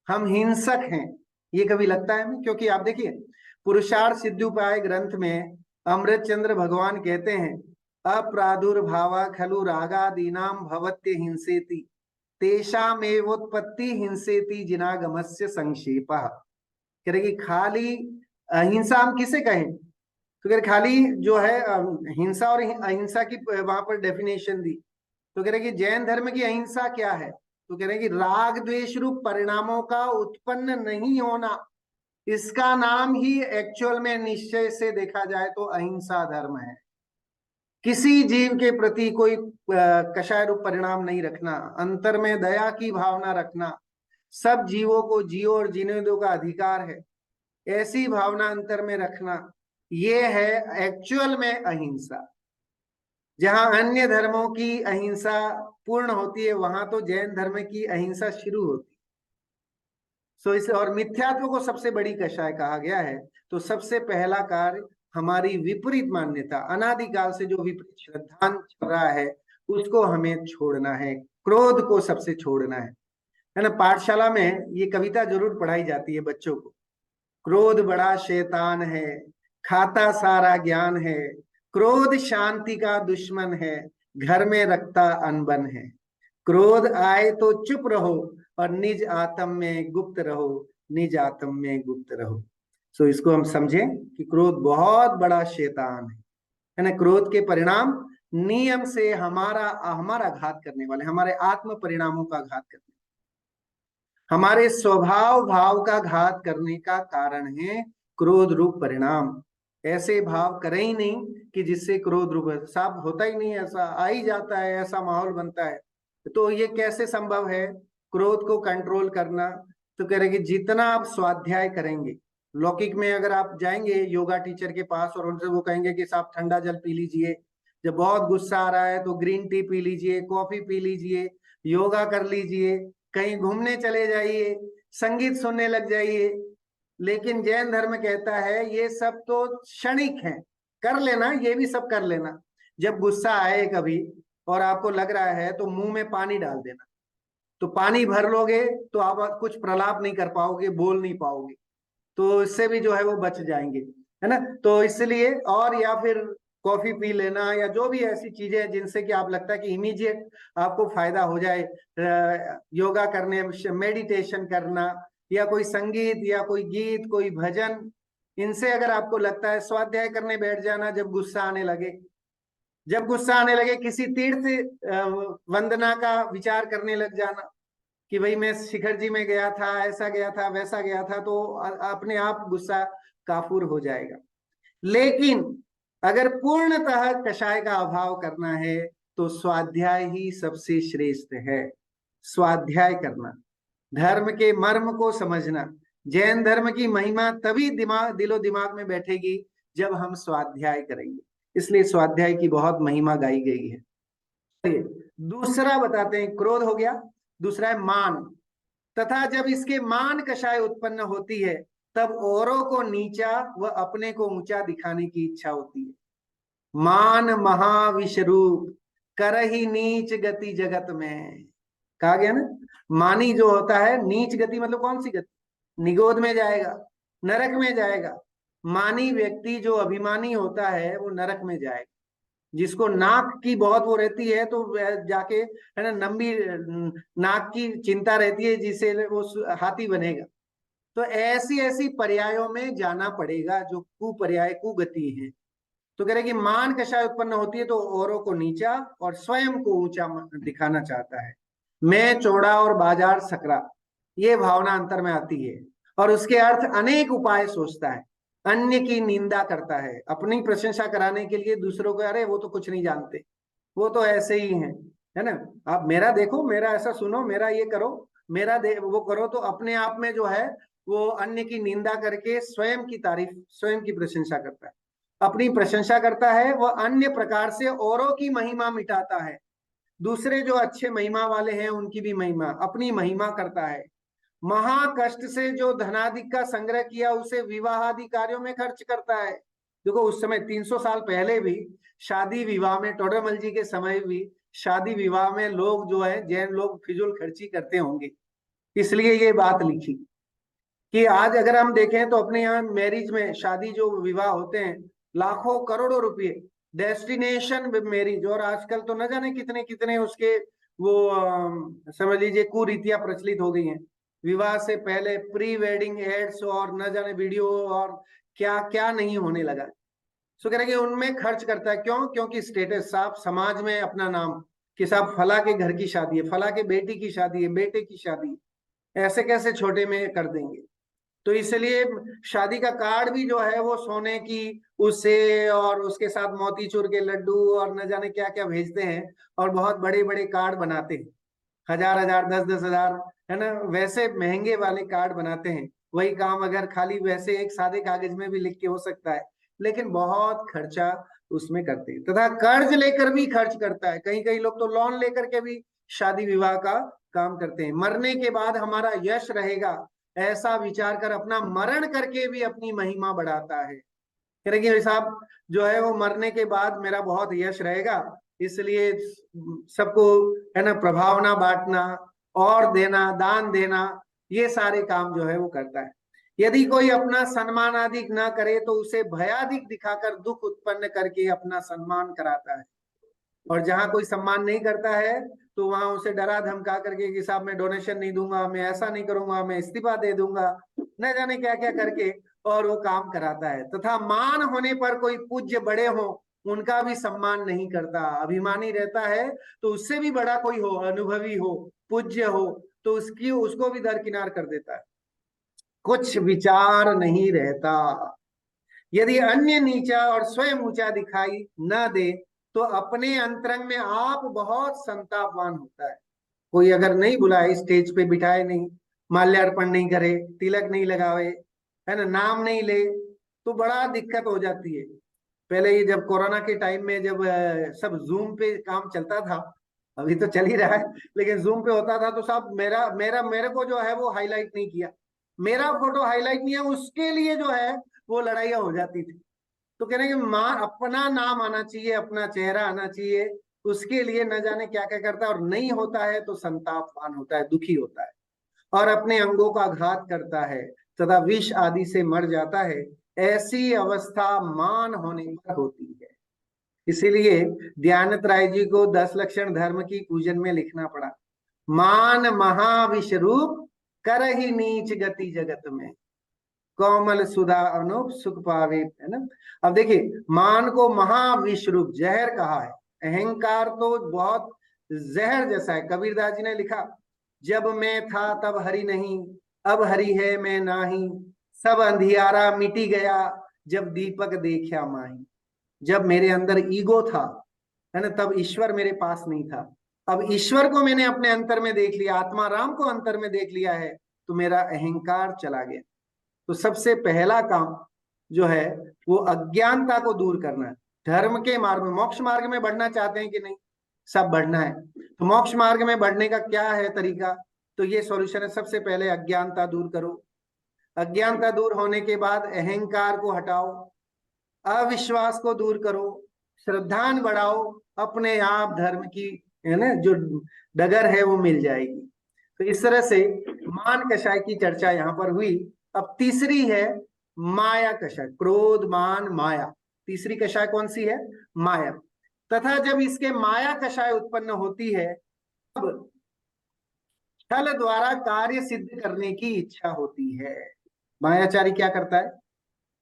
हम हिंसक हैं। ये कभी लगता है हमें? क्योंकि आप देखिए पुरुषार्थ सिद्धोपाय ग्रंथ में अमृत चंद्र भगवान कहते हैं, अप्रादुर्भावा खलु रागादीनाम भवत्य हिंसेति तेषामेवोत्पत्ति हिंसेति जिनागमस्य संक्षेपः। कह रहे कि खाली अहिंसा हम किसे कहें? तो कह रहे खाली जो है हिंसा और अहिंसा की वहां पर डेफिनेशन दी, तो कह रहे कि जैन धर्म की अहिंसा क्या है? तो कह रहे कि राग द्वेष रूप परिणामों का उत्पन्न नहीं होना, इसका नाम ही एक्चुअल में निश्चय से देखा जाए तो अहिंसा धर्म है। किसी जीव के प्रति कोई कषाय रूप परिणाम नहीं रखना, अंतर में दया की भावना रखना, सब जीवों को जियो और जीने दो का अधिकार है, ऐसी भावना अंतर में रखना, ये है एक्चुअल में अहिंसा। जहां अन्य धर्मों की अहिंसा पूर्ण होती है, वहां तो जैन धर्म की अहिंसा शुरू होती है। सो इसे और मिथ्यात्व को सबसे बड़ी कषाय कहा गया है। तो सबसे पहला कार्य हमारी विपरीत मान्यता, अनादिकाल से जो विपरीत श्रद्धांत चल रहा है, उसको हमें छोड़ना है, क्रोध को सबसे छोड़ना है ना। पाठशाला में ये कविता जरूर पढ़ाई जाती है बच्चों को। क्रोध बड़ा शैतान है, खाता सारा ज्ञान है, क्रोध शांति का दुश्मन है, घर में रखता अनबन है। क्रोध आए तो चुप रहो और निज आत्म में गुप्त रहो, निज आत्म में गुप्त रहो। सो इसको हम समझें कि क्रोध बहुत बड़ा शैतान है ना। क्रोध के परिणाम नियम से हमारा हमारा घात करने वाले, हमारे आत्म परिणामों का घात करने, हमारे स्वभाव भाव का घात करने का कारण है क्रोध रूप परिणाम। ऐसे भाव करें ही नहीं कि जिससे क्रोध रूप, साफ होता ही नहीं, ऐसा आ ही जाता है, ऐसा माहौल बनता है। तो ये कैसे संभव है क्रोध को कंट्रोल करना? तो कह रहे कि जितना आप स्वाध्याय करेंगे, लौकिक में अगर आप जाएंगे योगा टीचर के पास और उनसे वो कहेंगे कि साहब ठंडा जल पी लीजिए, जब बहुत गुस्सा आ रहा है तो ग्रीन टी पी लीजिए, कॉफी पी लीजिए, योगा कर लीजिए, कहीं घूमने चले जाइए, संगीत सुनने लग जाइए। लेकिन जैन धर्म कहता है ये सब तो क्षणिक है, कर लेना, ये भी सब कर लेना। जब गुस्सा आए कभी और आपको लग रहा है तो मुंह में पानी डाल देना, तो पानी भर लोगे तो आप कुछ प्रलाप नहीं कर पाओगे, बोल नहीं पाओगे, तो इससे भी जो है वो बच जाएंगे, है ना। तो इसलिए, और या फिर कॉफी पी लेना या जो भी ऐसी चीजें जिनसे कि आप लगता है कि इमीडिएट आपको फायदा हो जाए, योगा करने, मेडिटेशन करना, या कोई संगीत या कोई गीत, कोई भजन, इनसे अगर आपको लगता है, स्वाध्याय करने बैठ जाना जब गुस्सा आने लगे, जब गुस्सा आने लगे किसी तीर्थ वंदना का विचार करने लग जाना कि भाई मैं शिखर जी में गया था, ऐसा गया था, वैसा गया था, तो अपने आप गुस्सा काफूर हो जाएगा। लेकिन अगर पूर्णतः कषाय का अभाव करना है तो स्वाध्याय ही सबसे श्रेष्ठ है। स्वाध्याय करना, धर्म के मर्म को समझना, जैन धर्म की महिमा तभी दिमाग, दिलो दिमाग में बैठेगी जब हम स्वाध्याय करेंगे। इसलिए स्वाध्याय की बहुत महिमा गाई गई है। दूसरा बताते हैं, क्रोध हो गया, दूसरा है मान। तथा जब इसके मान कषाय उत्पन्न होती है तब औरों को नीचा व अपने को ऊंचा दिखाने की इच्छा होती है। मान महाविश्वरूप, कर ही नीच गति जगत में, कहा गया ना। मानी जो होता है, नीच गति मतलब कौन सी गति? निगोद में जाएगा, नरक में जाएगा। मानी व्यक्ति जो अभिमानी होता है वो नरक में जाएगा। जिसको नाक की बहुत वो रहती है तो जाके, है ना, लंबी नाक की चिंता रहती है जिसे वो हाथी बनेगा। तो ऐसी ऐसी पर्यायों में जाना पड़ेगा जो कुपर्याय कुगति है। तो कह रहे कि मान कषाय उत्पन्न होती है तो औरों को नीचा और स्वयं को ऊंचा दिखाना चाहता है। मैं चौड़ा और बाजार सकरा, ये भावना अंतर में आती है और उसके अर्थ अनेक उपाय सोचता है। अन्य की निंदा करता है अपनी प्रशंसा कराने के लिए, दूसरों को, अरे वो तो कुछ नहीं जानते, वो तो ऐसे ही हैं, है ना, आप मेरा देखो, मेरा ऐसा सुनो, मेरा ये करो, मेरा वो करो। तो अपने आप में जो है वो अन्य की निंदा करके स्वयं की तारीफ, स्वयं की प्रशंसा करता है, अपनी प्रशंसा करता है। वह अन्य प्रकार से औरों की महिमा मिटाता है, दूसरे जो अच्छे महिमा वाले हैं उनकी भी महिमा, अपनी महिमा करता है। महाकष्ट से जो धनादि का संग्रह किया उसे विवाह आदि कार्यों में खर्च करता है। देखो उस समय 300 साल पहले भी शादी विवाह में, टोडरमल जी के समय भी शादी विवाह में लोग जो है, जैन लोग फिजूल खर्ची करते होंगे, इसलिए ये बात लिखी। कि आज अगर हम देखें तो अपने यहाँ मैरिज में, शादी जो विवाह होते हैं, लाखों करोड़ों रुपए, डेस्टिनेशन मैरिज, और आजकल तो न जाने कितने कितने उसके वो समझ लीजिए कुरीतियां प्रचलित हो गई हैं। विवाह से पहले प्री वेडिंग एड्स और न जाने वीडियो और क्या क्या नहीं होने लगा। सो कह रहे कि उनमें खर्च करता है, क्यों? क्योंकि स्टेटस, साहब समाज में अपना नाम कि साहब फला के घर की शादी है, फला के बेटी की शादी है, बेटे की शादी है, ऐसे कैसे छोटे में कर देंगे। तो इसलिए शादी का कार्ड भी जो है वो सोने की उससे और उसके साथ मोतीचूर के लड्डू और न जाने क्या क्या भेजते हैं, और बहुत बड़े बड़े कार्ड बनाते हैं, 1000 1000 10 10 हजार, है ना, वैसे महंगे वाले कार्ड बनाते हैं। वही काम अगर खाली वैसे एक सादे कागज में भी लिख के हो सकता है, लेकिन बहुत खर्चा उसमें करते हैं। तथा कर्ज लेकर भी खर्च करता है, कहीं कहीं लोग तो लोन लेकर के भी शादी विवाह का काम करते हैं। मरने के बाद हमारा यश रहेगा ऐसा विचार कर अपना मरण करके भी अपनी महिमा बढ़ाता है। कह साहब जो है वो मरने के बाद मेरा बहुत यश रहेगा, इसलिए सबको, है ना, प्रभावना बांटना और देना, दान देना, ये सारे काम जो है वो करता है। यदि कोई अपना सम्मान आदि ना करे तो उसे भयादिक दिखाकर दुख उत्पन्न करके अपना सम्मान कराता है। और जहां कोई सम्मान नहीं करता है तो वहां उसे डरा धमका करके कि साहब मैं डोनेशन नहीं दूंगा, मैं ऐसा नहीं करूंगा, मैं इस्तीफा दे दूंगा, न जाने क्या क्या करके और वो काम कराता है। तथा मान होने पर कोई पूज्य बड़े हो उनका भी सम्मान नहीं करता, अभिमानी रहता है, तो उससे भी बड़ा कोई हो, अनुभवी हो, पूज्य हो, तो उसको भी दरकिनार कर देता है, कुछ विचार नहीं रहता। यदि अन्य नीचा और स्वयं ऊंचा दिखाई न दे तो अपने अंतरंग में आप बहुत संतापवान होता है। कोई अगर नहीं बुलाए, स्टेज पे बिठाए नहीं, माल्यार्पण नहीं करे, तिलक नहीं लगावे, है ना, नाम नहीं ले, तो बड़ा दिक्कत हो जाती है। पहले ये जब कोरोना के टाइम में जब सब जूम पे काम चलता था, अभी तो चल ही रहा है, लेकिन जूम पे होता था तो सब मेरा मेरा मेरे को जो है वो हाईलाइट नहीं किया, मेरा फोटो हाईलाइट नहीं है, उसके लिए जो है वो लड़ाइयाँ हो जाती थी। तो कह रहे हैं कि मां अपना नाम आना चाहिए, अपना चेहरा आना चाहिए, उसके लिए न जाने क्या क्या करता है, और नहीं होता है तो संतापवान होता है, दुखी होता है, और अपने अंगों का घात करता है तथा विष आदि से मर जाता है। ऐसी अवस्था मान होने पर होती है। इसीलिए दयानंद राय जी को 10 लक्षण धर्म की पूजन में लिखना पड़ा, मान महाविष रूप कर ही नीच गति जगत में, कोमल सुधा अनूप सुख पावे, है ना। अब देखिए, मान को महाविष रूप जहर कहा है, अहंकार तो बहुत जहर जैसा है। कबीरदास जी ने लिखा, जब मैं था तब हरि नहीं, अब हरि है मैं नाही, सब अंधियारा मिटी गया, जब दीपक देखा माही। जब मेरे अंदर ईगो था, है ना, तब ईश्वर मेरे पास नहीं था, अब ईश्वर को मैंने अपने अंतर में देख लिया, आत्मा राम को अंतर में देख लिया है, तो मेरा अहंकार चला गया। तो सबसे पहला काम जो है वो अज्ञानता को दूर करना है। धर्म के मार्ग में, मोक्ष मार्ग में बढ़ना चाहते हैं कि नहीं, सब बढ़ना है, तो मोक्ष मार्ग में बढ़ने का क्या है तरीका, तो ये सॉल्यूशन है, सबसे पहले अज्ञानता दूर करो। अज्ञानता दूर होने के बाद अहंकार को हटाओ, अविश्वास को दूर करो, श्रद्धान बढ़ाओ, अपने आप धर्म की, है ना, जो डगर है वो मिल जाएगी। तो इस तरह से मान कषाय की चर्चा यहाँ पर हुई। अब तीसरी है माया कषाय, क्रोध मान माया, तीसरी कषाय कौन सी है, माया। तथा जब इसके माया कषाय उत्पन्न होती है, तब छल द्वारा कार्य सिद्ध करने की इच्छा होती है। मायाचारी क्या करता है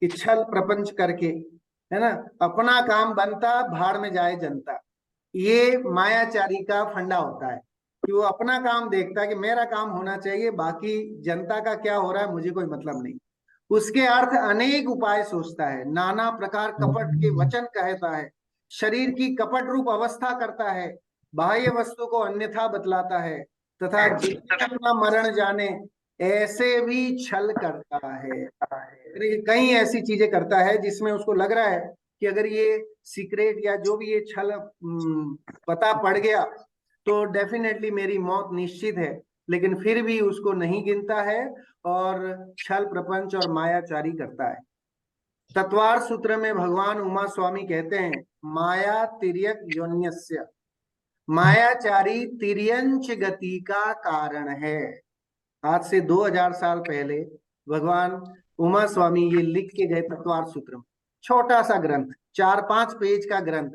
कि छल प्रपंच करके, है ना, अपना काम बनता भाड़ में जाए जनता, ये मायाचारी का फंडा होता है कि वो अपना काम देखता है कि मेरा काम होना चाहिए, बाकी जनता का क्या हो रहा है मुझे कोई मतलब नहीं। उसके अर्थ अनेक उपाय सोचता है, नाना प्रकार कपट के वचन कहता है, शरीर की कपट रूप अवस्था करता है, बाह्य वस्तु को अन्यथा बतलाता है, तथा जिसने अपना मरण जाने ऐसे भी छल करता है। कई ऐसी चीजें करता है जिसमें उसको लग रहा है कि अगर ये सीक्रेट या जो भी ये छल पता पड़ गया तो डेफिनेटली मेरी मौत निश्चित है, लेकिन फिर भी उसको नहीं गिनता है और छल प्रपंच और मायाचारी करता है। तत्वार सूत्र में भगवान उमा स्वामी कहते हैं, माया तिर्यक योन्यस्य, मायाचारी तिर्यंच गति का कारण है। आज से 2000 साल पहले भगवान उमा स्वामी ये लिख के गए तत्वार सूत्र में, छोटा सा ग्रंथ, 4-5 पेज का ग्रंथ,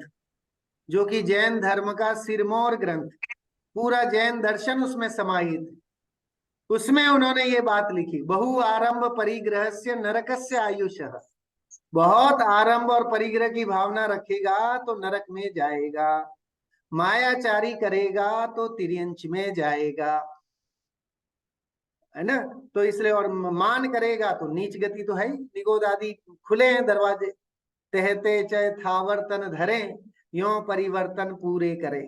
जो कि जैन धर्म का सिरमौर ग्रंथ, पूरा जैन दर्शन उसमें समाहित, उसमें उन्होंने ये बात लिखी, बहु आरंभ परिग्रह से नरकस्य आयुष, बहुत आरंभ और परिग्रह की भावना रखेगा तो नरक में जाएगा, मायाचारी करेगा तो तिर्यंच में जाएगा। है ना। तो इसलिए, और मान करेगा तो नीच गति तो है ही, निगोद आदि खुले हैं दरवाजे, कहते चाहे थावर तन धरे, यो परिवर्तन पूरे करे,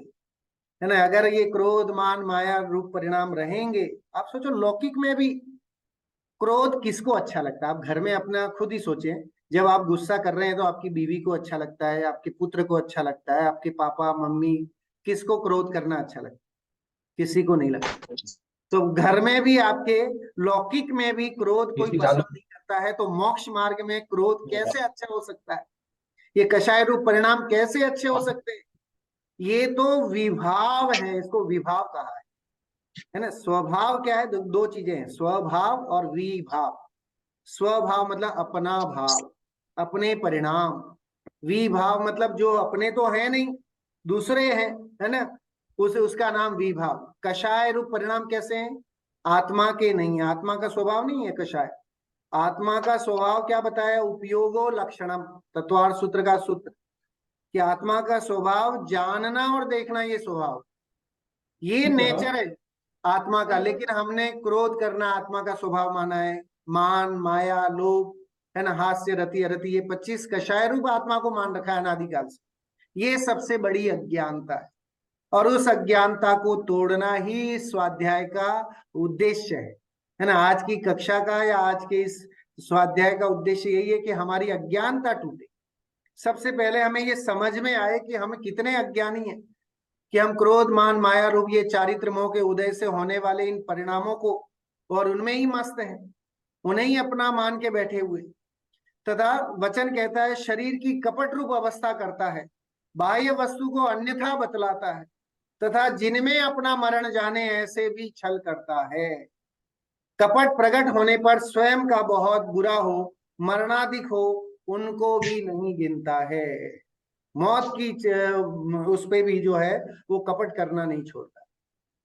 है ना। अगर ये क्रोध मान माया रूप परिणाम रहेंगे, आप सोचो लौकिक में भी क्रोध किसको अच्छा लगता है, आप घर में अपना खुद ही सोचें। जब आप गुस्सा कर रहे हैं तो आपकी बीवी को अच्छा लगता है, आपके पुत्र को अच्छा लगता है, आपके पापा मम्मी, किसको क्रोध करना अच्छा लगता है? किसी को नहीं लगता। तो घर में भी आपके लौकिक में भी क्रोध कोई पसंद नहीं करता है, तो मोक्ष मार्ग में क्रोध कैसे अच्छा हो सकता है? ये कषाय रूप परिणाम कैसे अच्छे हो सकते हैं? ये तो विभाव है, इसको विभाव कहा है ना। स्वभाव क्या है? दो चीजें हैं, स्वभाव और विभाव। स्वभाव मतलब अपना भाव, अपने परिणाम। विभाव मतलब जो अपने तो है नहीं, दूसरे हैं, है ना, उसका नाम विभाव। कषाय रूप परिणाम कैसे हैं? आत्मा के नहीं, आत्मा का स्वभाव नहीं है कषाय। आत्मा का स्वभाव क्या बताया? उपयोगो लक्षणम, तत्वार्थ सूत्र का सूत्र, कि आत्मा का स्वभाव जानना और देखना, ये स्वभाव, ये नेचर है आत्मा का। लेकिन हमने क्रोध करना आत्मा का स्वभाव माना है, मान माया लोभ, है ना, हास्य रति अरति, ये 25 कषाय रूप आत्मा को मान रखा है अनादिकाल से। ये सबसे बड़ी अज्ञानता है, और उस अज्ञानता को तोड़ना ही स्वाध्याय का उद्देश्य है ना। आज की कक्षा का या आज के इस स्वाध्याय का उद्देश्य यही है कि हमारी अज्ञानता टूटे। सबसे पहले हमें ये समझ में आए कि हम कितने अज्ञानी हैं, कि हम क्रोध मान माया रूप ये चारित्र मोह के उदय से होने वाले इन परिणामों को, और उनमें ही मस्त हैं, उन्हें ही अपना मान के बैठे हुए। तथा वचन कहता है शरीर की कपट रूप अवस्था करता है, बाह्य वस्तु को अन्यथा बतलाता है, तथा जिनमें अपना मरण जाने ऐसे भी छल करता है। कपट प्रकट होने पर स्वयं का बहुत बुरा हो, मरणाधिक हो, उनको भी नहीं गिनता है। मौत की उस पे भी जो है वो कपट करना नहीं छोड़ता।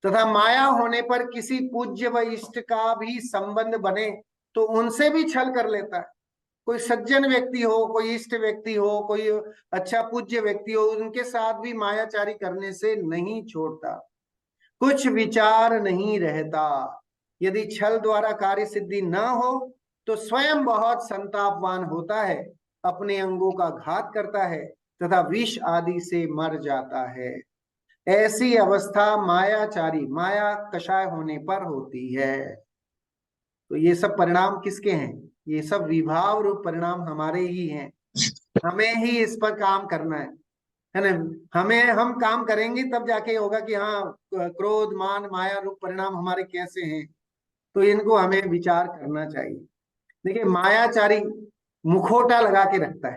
तथा माया होने पर किसी पूज्य व इष्ट का भी संबंध बने तो उनसे भी छल कर लेता है। कोई सज्जन व्यक्ति हो, कोई इष्ट व्यक्ति हो, कोई अच्छा पूज्य व्यक्ति हो, उनके साथ भी मायाचारी करने से नहीं छोड़ता। कुछ विचार नहीं रहता। यदि छल द्वारा कार्य सिद्धि न हो तो स्वयं बहुत संतापवान होता है, अपने अंगों का घात करता है तथा विष आदि से मर जाता है। ऐसी अवस्था मायाचारी, माया कषाय होने पर होती है। तो ये सब परिणाम किसके हैं? ये सब विभाव रूप परिणाम हमारे ही हैं। हमें ही इस पर काम करना है ना। हम काम करेंगे तब जाके होगा कि हाँ, क्रोध मान माया रूप परिणाम हमारे कैसे हैं। तो इनको हमें विचार करना चाहिए। देखिए, मायाचारी मुखोटा लगा के रखता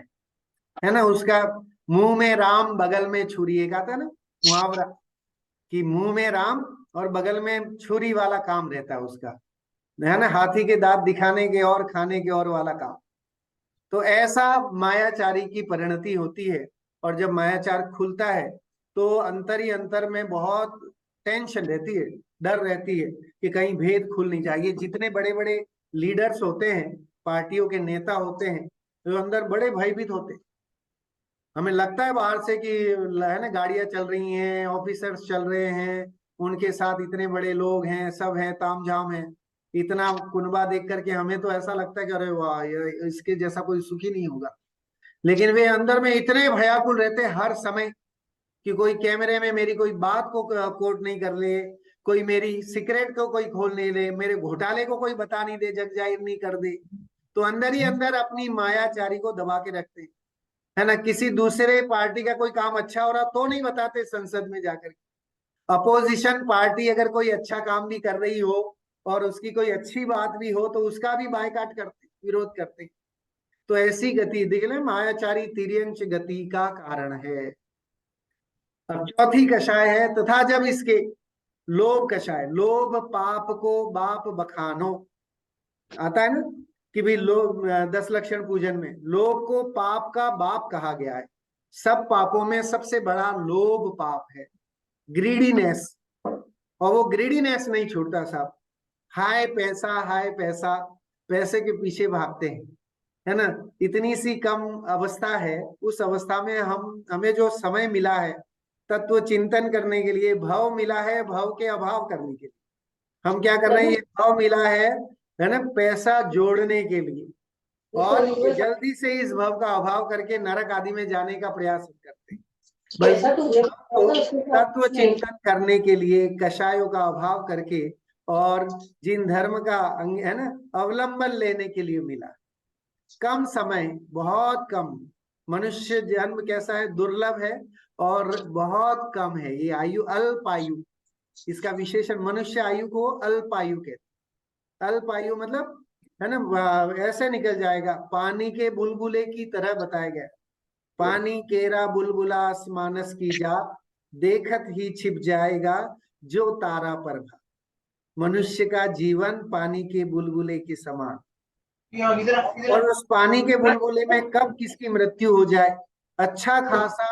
है ना। उसका मुंह में राम बगल में छुरी, एक आता है ना मुहावरा, कि मुंह में राम और बगल में छुरी वाला काम रहता है उसका, है ना। हाथी के दांत दिखाने के और खाने के और वाला काम। तो ऐसा मायाचारी की परिणति होती है। और जब मायाचार खुलता है तो अंतर ही अंतर में बहुत टेंशन रहती है, डर रहती है कि कहीं भेद खुल नहीं जाए। ये जितने बड़े बड़े लीडर्स होते हैं, पार्टियों के नेता होते हैं, तो अंदर बड़े भयभीत होते हैं। हमें लगता है बाहर से कि है ना, गाड़ियां चल रही हैं, ऑफिसर्स चल रहे हैं, उनके साथ इतने बड़े लोग हैं, सब है, तामझाम है, इतना कुनबा देख करके हमें तो ऐसा लगता है कि अरे वाह, ये इसके जैसा कोई सुखी नहीं होगा। लेकिन वे अंदर में इतने भयाकुल रहते हैं हर समय, कि कोई कैमरे में मेरी कोई बात को कोट नहीं कर ले, कोई मेरी सीक्रेट को कोई खोल नहीं ले, मेरे घोटाले को कोई बता नहीं दे, जग जाहिर नहीं कर दे। तो अंदर ही अंदर अपनी मायाचारी को दबा के रखते हैं, है ना। किसी दूसरे पार्टी का कोई काम अच्छा हो रहा तो नहीं बताते संसद में जाकर। अपोजिशन पार्टी अगर कोई अच्छा काम भी कर रही हो और उसकी कोई अच्छी बात भी हो तो उसका भी बायकाट करते, विरोध करते। तो ऐसी गति देखने मायाचारी तिर्यंश गति का कारण है। अब चौथी कषाय है, तथा जब इसके लोभ कषाय, लोभ पाप को बाप बखानो, आता है ना, कि भाई लोभ 10 लक्षण पूजन में लोभ को पाप का बाप कहा गया है। सब पापों में सबसे बड़ा लोभ पाप है, ग्रीडीनेस। और वो ग्रीडीनेस नहीं छूटता साहब। हाय पैसा, हाय पैसा, पैसे के पीछे भागते हैं, है ना। इतनी सी कम अवस्था है, उस अवस्था में हमें जो समय मिला है तत्व चिंतन करने के लिए, भव मिला है भव के अभाव करने के लिए, हम क्या कर रहे हैं, ये भाव मिला है ना, पैसा जोड़ने के लिए, और जल्दी से इस भाव का अभाव करके नरक आदि में जाने का प्रयास करते हैं। बल्कि हमको तत्व चिंतन करने के लिए कषायों का अभाव करके और जिन धर्म का है ना अवलंबन लेने के लिए मिला। कम समय, बहुत कम, मनुष्य जन्म कैसा है, दुर्लभ है और बहुत कम है, ये आयु अल्प आयु, इसका विशेषण मनुष्य आयु को अल्पायु कहते। अल्पायु मतलब है ना, ऐसे निकल जाएगा, पानी के बुलबुले की तरह बताया गया। पानी केरा बुलबुला मानस की जात, देखत ही छिप जाएगा जो तारा पर भा। मनुष्य का जीवन पानी के बुलबुले के समान, और उस पानी के बुलबुले में कब किसकी मृत्यु हो जाए, अच्छा खासा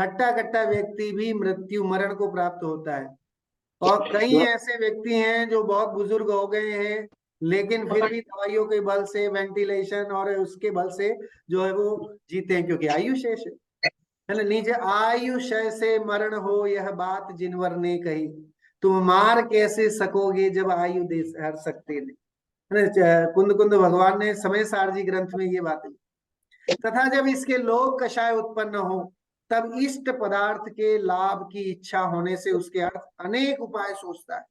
हट्टा कट्टा व्यक्ति भी मृत्यु मरण को प्राप्त होता है। और कई ऐसे व्यक्ति हैं जो बहुत बुजुर्ग हो गए हैं, लेकिन फिर भी दवाइयों के बल से, वेंटिलेशन और उसके बल से जो है वो जीते हैं, क्योंकि आयु शेष है ना। नीचे आयु क्षय से मरण हो, यह बात जिनवर ने कही, तुम मार कैसे सकोगे जब आयु दे हर सकते नहीं, है ना। कुंद कुंद भगवान ने समय सारजी ग्रंथ में ये बात है। तथा जब इसके लोभ कषाय उत्पन्न हो, तब इष्ट पदार्थ के लाभ की इच्छा होने से उसके अर्थ अनेक उपाय सोचता है।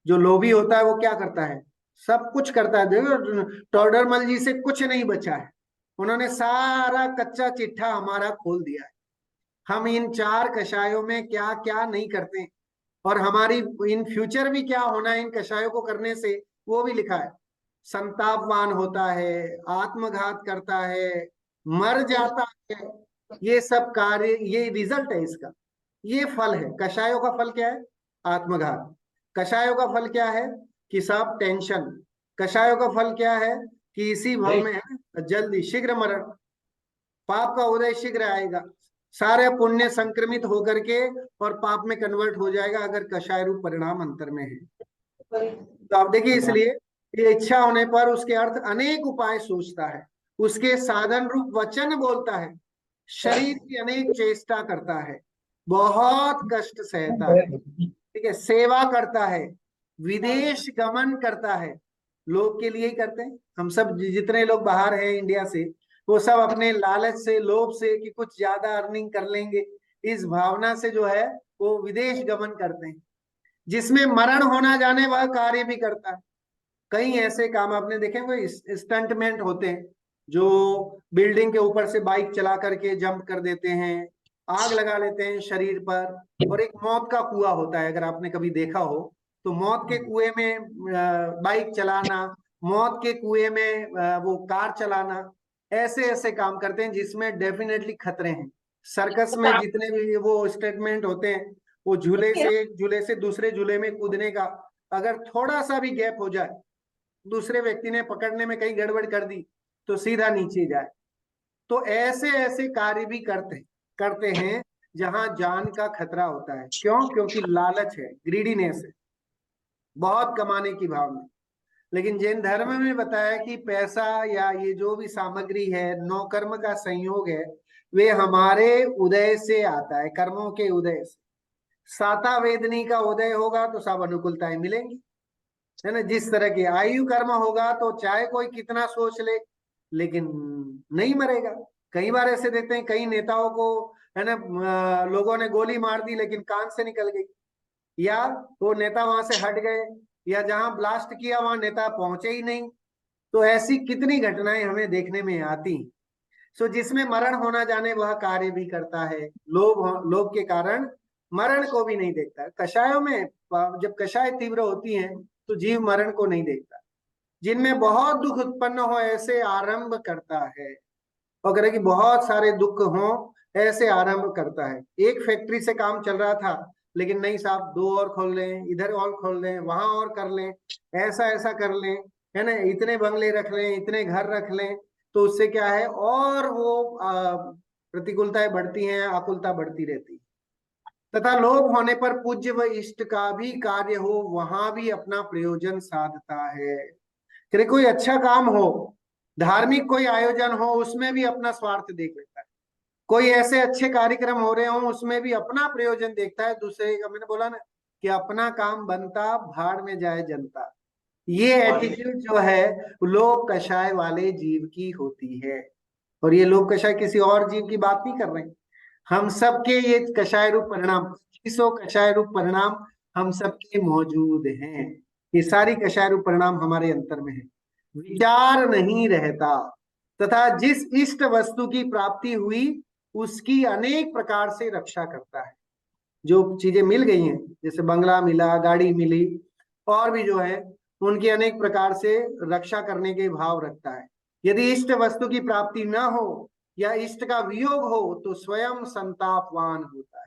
जो लोभी होता है वो क्या करता है, सब कुछ करता है। देखो टोडरमल जी से कुछ नहीं बचा है, उन्होंने सारा कच्चा चिट्ठा हमारा खोल दिया है। हम इन चार कषायों में क्या क्या नहीं करते, और हमारी इन फ्यूचर भी क्या होना है इन कषायों को करने से, वो भी लिखा है। संतापवान होता है, आत्मघात करता है, मर जाता है, ये सब कार्य, ये रिजल्ट है इसका, ये फल है। कषायों का फल क्या है, आत्मघात। कषायों का फल क्या है कि सब टेंशन। कषायों का फल क्या है कि इसी भव में है जल्दी शीघ्र मरण, पाप का उदय शीघ्र आएगा, सारे पुण्य संक्रमित होकर के और पाप में कन्वर्ट हो जाएगा अगर कषाय रूप परिणाम अंतर में है। तो आप देखिए, इसलिए ये इच्छा होने पर उसके अर्थ अनेक उपाय सोचता है, उसके साधन रूप वचन बोलता है, शरीर की अनेक चेष्टा करता है, बहुत कष्ट सहता है, ठीक है, सेवा करता है, विदेश गमन करता है। लोग के लिए ही करते हैं, हम सब जितने लोग बाहर हैं इंडिया से, वो सब अपने लालच से, लोभ से कि कुछ ज्यादा अर्निंग कर लेंगे, इस भावना से जो है वो विदेश गमन करते हैं, जिसमें मरण होना जाने वह कार्य भी करता है। कई ऐसे काम आपने देखे हुए स्टंटमेंट होते हैं, जो बिल्डिंग के ऊपर से बाइक चला करके जंप कर देते हैं, आग लगा लेते हैं शरीर पर। और एक मौत का कुआं होता है, अगर आपने कभी देखा हो तो, मौत के कुएं में बाइक चलाना, मौत के कुएं में वो कार चलाना, ऐसे ऐसे काम करते हैं जिसमें डेफिनेटली खतरे हैं। सर्कस में जितने भी वो स्टेटमेंट होते हैं, वो झूले से एक झूले से दूसरे झूले में कूदने का, अगर थोड़ा सा भी गैप हो जाए, दूसरे व्यक्ति ने पकड़ने में कहीं गड़बड़ कर दी तो सीधा नीचे जाए। तो ऐसे ऐसे कार्य भी करते हैं जहां जान का खतरा होता है। क्यों? क्योंकि लालच है, ग्रीडीनेस है, बहुत कमाने की भावना। लेकिन जैन धर्म में बताया कि पैसा या ये जो भी सामग्री है, नौकर्म का संयोग है, वे हमारे उदय से आता है, कर्मों के उदय से। साता वेदनी का उदय होगा तो सब अनुकूलताएं मिलेंगी, है ना। जिस तरह की आयु कर्म होगा तो चाहे कोई कितना सोच ले, लेकिन नहीं मरेगा। कई बार ऐसे देते हैं, कई नेताओं को, है ना, लोगों ने गोली मार दी लेकिन कान से निकल गई, या वो नेता वहां से हट गए, या जहां ब्लास्ट किया वहां नेता पहुंचे ही नहीं। तो ऐसी कितनी घटनाएं हमें देखने में आती। सो जिसमें मरण होना जाने वह कार्य भी करता है, लोभ के कारण मरण को भी नहीं देखता। कषायों में जब कषाय तीव्र होती हैं तो जीव मरण को नहीं देखता। जिनमें बहुत दुख उत्पन्न हो ऐसे आरंभ करता है, अगर कि बहुत सारे दुख हो ऐसे आरंभ करता है। एक फैक्ट्री से काम चल रहा था, लेकिन नहीं साहब, दो और खोल लें, इधर और खोल लें, वहां और कर लें, ऐसा ऐसा कर लें, है ना, इतने बंगले रख लें, इतने घर रख लें, तो उससे क्या है, और वो प्रतिकूलताएं बढ़ती हैं, आकुलता बढ़ती रहती है। तथा लोभ होने पर पूज्य व इष्ट का भी कार्य हो, वहां भी अपना प्रयोजन साधता है। कि कोई अच्छा काम हो, धार्मिक कोई आयोजन हो, उसमें भी अपना स्वार्थ देख लेता है। कोई ऐसे अच्छे कार्यक्रम हो रहे हो, उसमें भी अपना प्रयोजन देखता है, दूसरे का। मैंने बोला ना कि अपना काम बनता भाड़ में जाए जनता। ये एटीट्यूड जो है लोक कषाय वाले जीव की होती है। और ये लोक कषाय किसी और जीव की बात नहीं कर रहे हैं, हम सबके ये कषाय रूप परिणाम, 2500 कषाय रूप परिणाम हम सबके मौजूद हैं। ये सारी कषाय रूप परिणाम हमारे अंतर में है। विचार नहीं रहता तथा जिस इष्ट वस्तु की प्राप्ति हुई उसकी अनेक प्रकार से रक्षा करता है। जो चीजें मिल गई हैं, जैसे बंगला मिला, गाड़ी मिली, और भी जो है उनकी अनेक प्रकार से रक्षा करने के भाव रखता है। यदि इष्ट वस्तु की प्राप्ति न हो या इष्ट का वियोग हो तो स्वयं संतापवान होता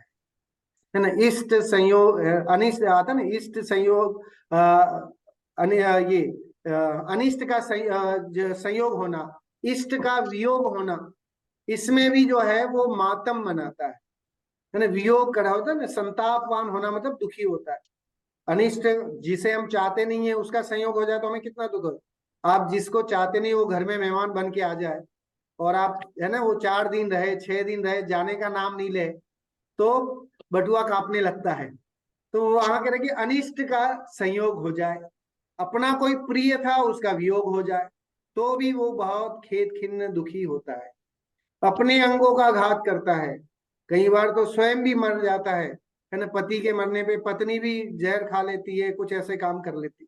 है ना। इष्ट संयोग, अनिष्ट आता ना, इष्ट संयोग, ये अनिष्ट का संयोग होना, इष्ट का वियोग होना, इसमें भी जो है वो मातम मनाता है ना। वियोग करा होता है ना, संतापवान होना मतलब दुखी होता है। अनिष्ट जिसे हम चाहते नहीं है उसका संयोग हो जाए तो हमें कितना दुख होता। आप जिसको चाहते नहीं वो घर में मेहमान बन के आ जाए और आप है ना वो 4 दिन रहे, 6 दिन रहे, जाने का नाम नहीं ले, तो बटुआ कांपने लगता है। तो वहां कह रहे कि अनिष्ट का संयोग हो जाए, अपना कोई प्रिय था उसका वियोग हो जाए तो भी वो बहुत खेद खिन्न दुखी होता है। अपने अंगों का घात करता है, कई बार तो स्वयं भी मर जाता है ना। पति के मरने पे पत्नी भी जहर खा लेती है, कुछ ऐसे काम कर लेती,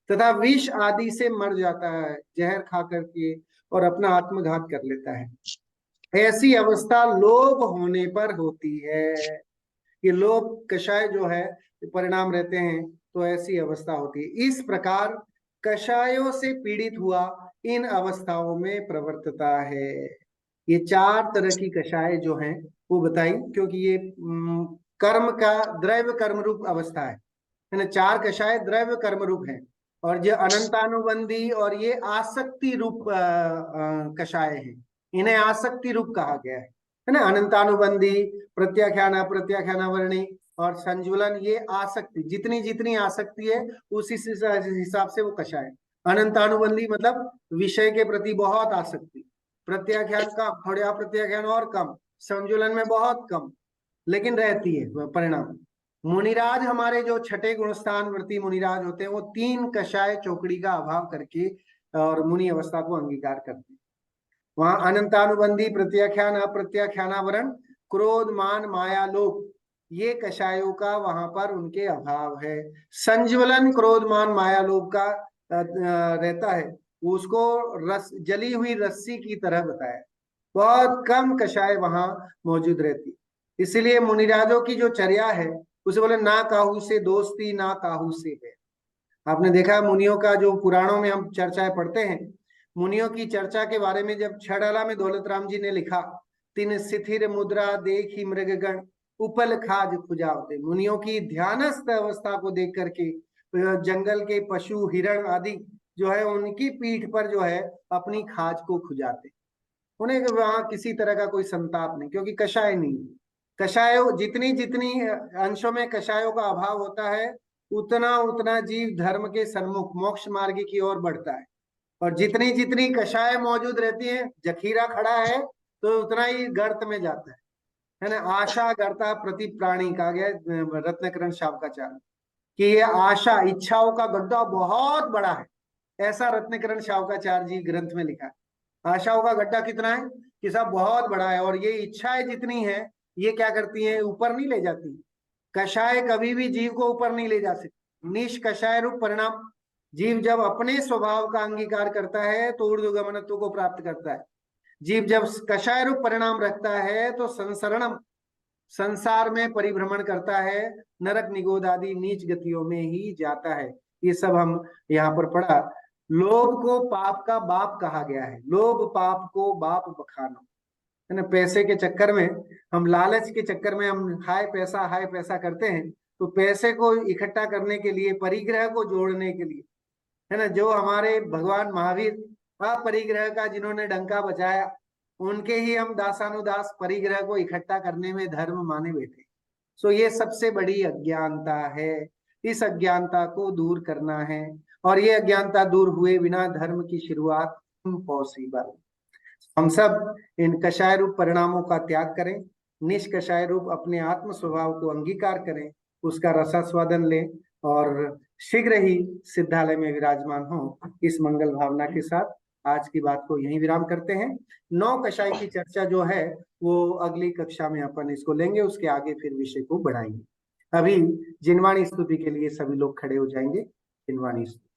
तथा विष आदि से मर जाता है जहर खा करके, और अपना आत्मघात कर लेता है। ऐसी अवस्था लोभ होने पर होती है। ये लोभ कषाय जो है परिणाम रहते हैं, तो ऐसी अवस्था होती है। इस प्रकार कषायों से पीड़ित हुआ इन अवस्थाओं में प्रवर्तता है। ये 4 तरह की कषाय जो हैं वो बताई, क्योंकि ये कर्म का द्रव्य कर्म रूप अवस्था है ना। 4 कषाय द्रव्य कर्म रूप है, और ये अनंतानुबंधी और ये आसक्ति रूप कषाय है। इन्हें आसक्ति रूप कहा गया है ना। अनंतानुबंधी, प्रत्याख्यान, अप्रत्याख्यान, वर्णी और संजुलन, ये आसक्ति, जितनी जितनी आसक्ति है उसी हिसाब से वो कषाय। अनंतानुबंधी मतलब विषय के प्रति बहुत आसक्ति, प्रत्याख्यान कम, थोड़े अप्रत्याख्यान और कम, संजुलन में बहुत कम लेकिन रहती है परिणाम। मुनिराज हमारे जो छठे गुणस्थान वृत्ति मुनिराज होते हैं वो 3 कषाय चौकड़ी का अभाव करके और मुनि अवस्था को अंगीकार करते हैं। वहां अनंतानुबंधी, प्रत्याख्यान, अप्रत्याख्यानावरण, क्रोध, मान, माया, लोभ, ये कषायों का वहां पर उनके अभाव है। संज्वलन क्रोध, मान, माया, लोभ का रहता है, उसको रस, जली हुई रस्सी की तरह बताया। बहुत कम कषाय वहां मौजूद रहती, इसलिए मुनिराजों की जो चर्या है उसे बोले ना काहू से दोस्ती ना काहू से है। आपने देखा मुनियों का जो पुराणों में हम चर्चाएं पढ़ते हैं, मुनियों की चर्चा के बारे में जब छड़ाला में दौलत राम जी ने लिखा, तिन शिथिर मुद्रा देखी मृगगण उपल खाज खुजावते। मुनियों की ध्यानस्थ अवस्था को देख करके जंगल के पशु, हिरण आदि जो है उनकी पीठ पर जो है अपनी खाज को खुजाते। उन्हें वहां किसी तरह का कोई संताप नहीं, क्योंकि कषाय नहीं। कषाय जितनी जितनी अंशों में कषायों का अभाव होता है उतना उतना जीव धर्म के सन्मुख मोक्ष मार्ग की ओर बढ़ता है। और जितनी जितनी कषाय मौजूद रहती है, जखीरा खड़ा है तो उतना ही गर्त में जाता है ना। आशा गर्ता प्रति प्राणी कहा गया रत्नकरण शावकाचार्य कि ये आशा, इच्छाओं का गड्ढा बहुत बड़ा है, ऐसा रत्नकरण शावकाचार्य जी ग्रंथ में लिखा है। आशाओं का गड्ढा कितना है कि साहब बहुत बड़ा है, और ये इच्छाएं जितनी है ये क्या करती हैं, ऊपर नहीं ले जाती। कषाय कभी भी जीव को ऊपर नहीं ले जा सकती। निष्कषाय रूप परिणाम, जीव जब अपने स्वभाव का अंगीकार करता है तो ऊर्ध्वगमनत्व को प्राप्त करता है। जीव जब कषाय रूप परिणाम रखता है तो संसरणम, संसार में परिभ्रमण करता है, नरक निगोद आदि नीच गतियों में ही जाता है। ये सब हम यहाँ पर पढ़ा। लोभ को पाप का बाप कहा गया है, लोभ पाप को बाप बखानो, है ना। पैसे के चक्कर में, हम लालच के चक्कर में हम हाय पैसा करते हैं, तो पैसे को इकट्ठा करने के लिए, परिग्रह को जोड़ने के लिए, है ना, जो हमारे भगवान महावीर अपरिग्रह का जिन्होंने डंका बजाया, उनके ही हम दासानुदास परिग्रह को इकट्ठा करने में धर्म माने बैठे। सो ये सबसे बड़ी अज्ञानता है, इस अज्ञानता को दूर करना है, और ये अज्ञानता दूर हुए बिना धर्म की शुरुआत इम्पॉसिबल। हम सब इन कषाय रूप परिणामों का त्याग करें, निष्कषाय रूप अपने आत्म स्वभाव को अंगीकार करें, उसका रसास्वादन लें और शीघ्र ही सिद्धालय में विराजमान हो। इस मंगल भावना के साथ आज की बात को यहीं विराम करते हैं। 9 कषाय की चर्चा जो है वो अगली कक्षा में अपन इसको लेंगे, उसके आगे फिर विषय को बढ़ाएंगे। अभी जिनवाणी स्तुति के लिए सभी लोग खड़े हो जाएंगे। जिनवाणी स्तुति।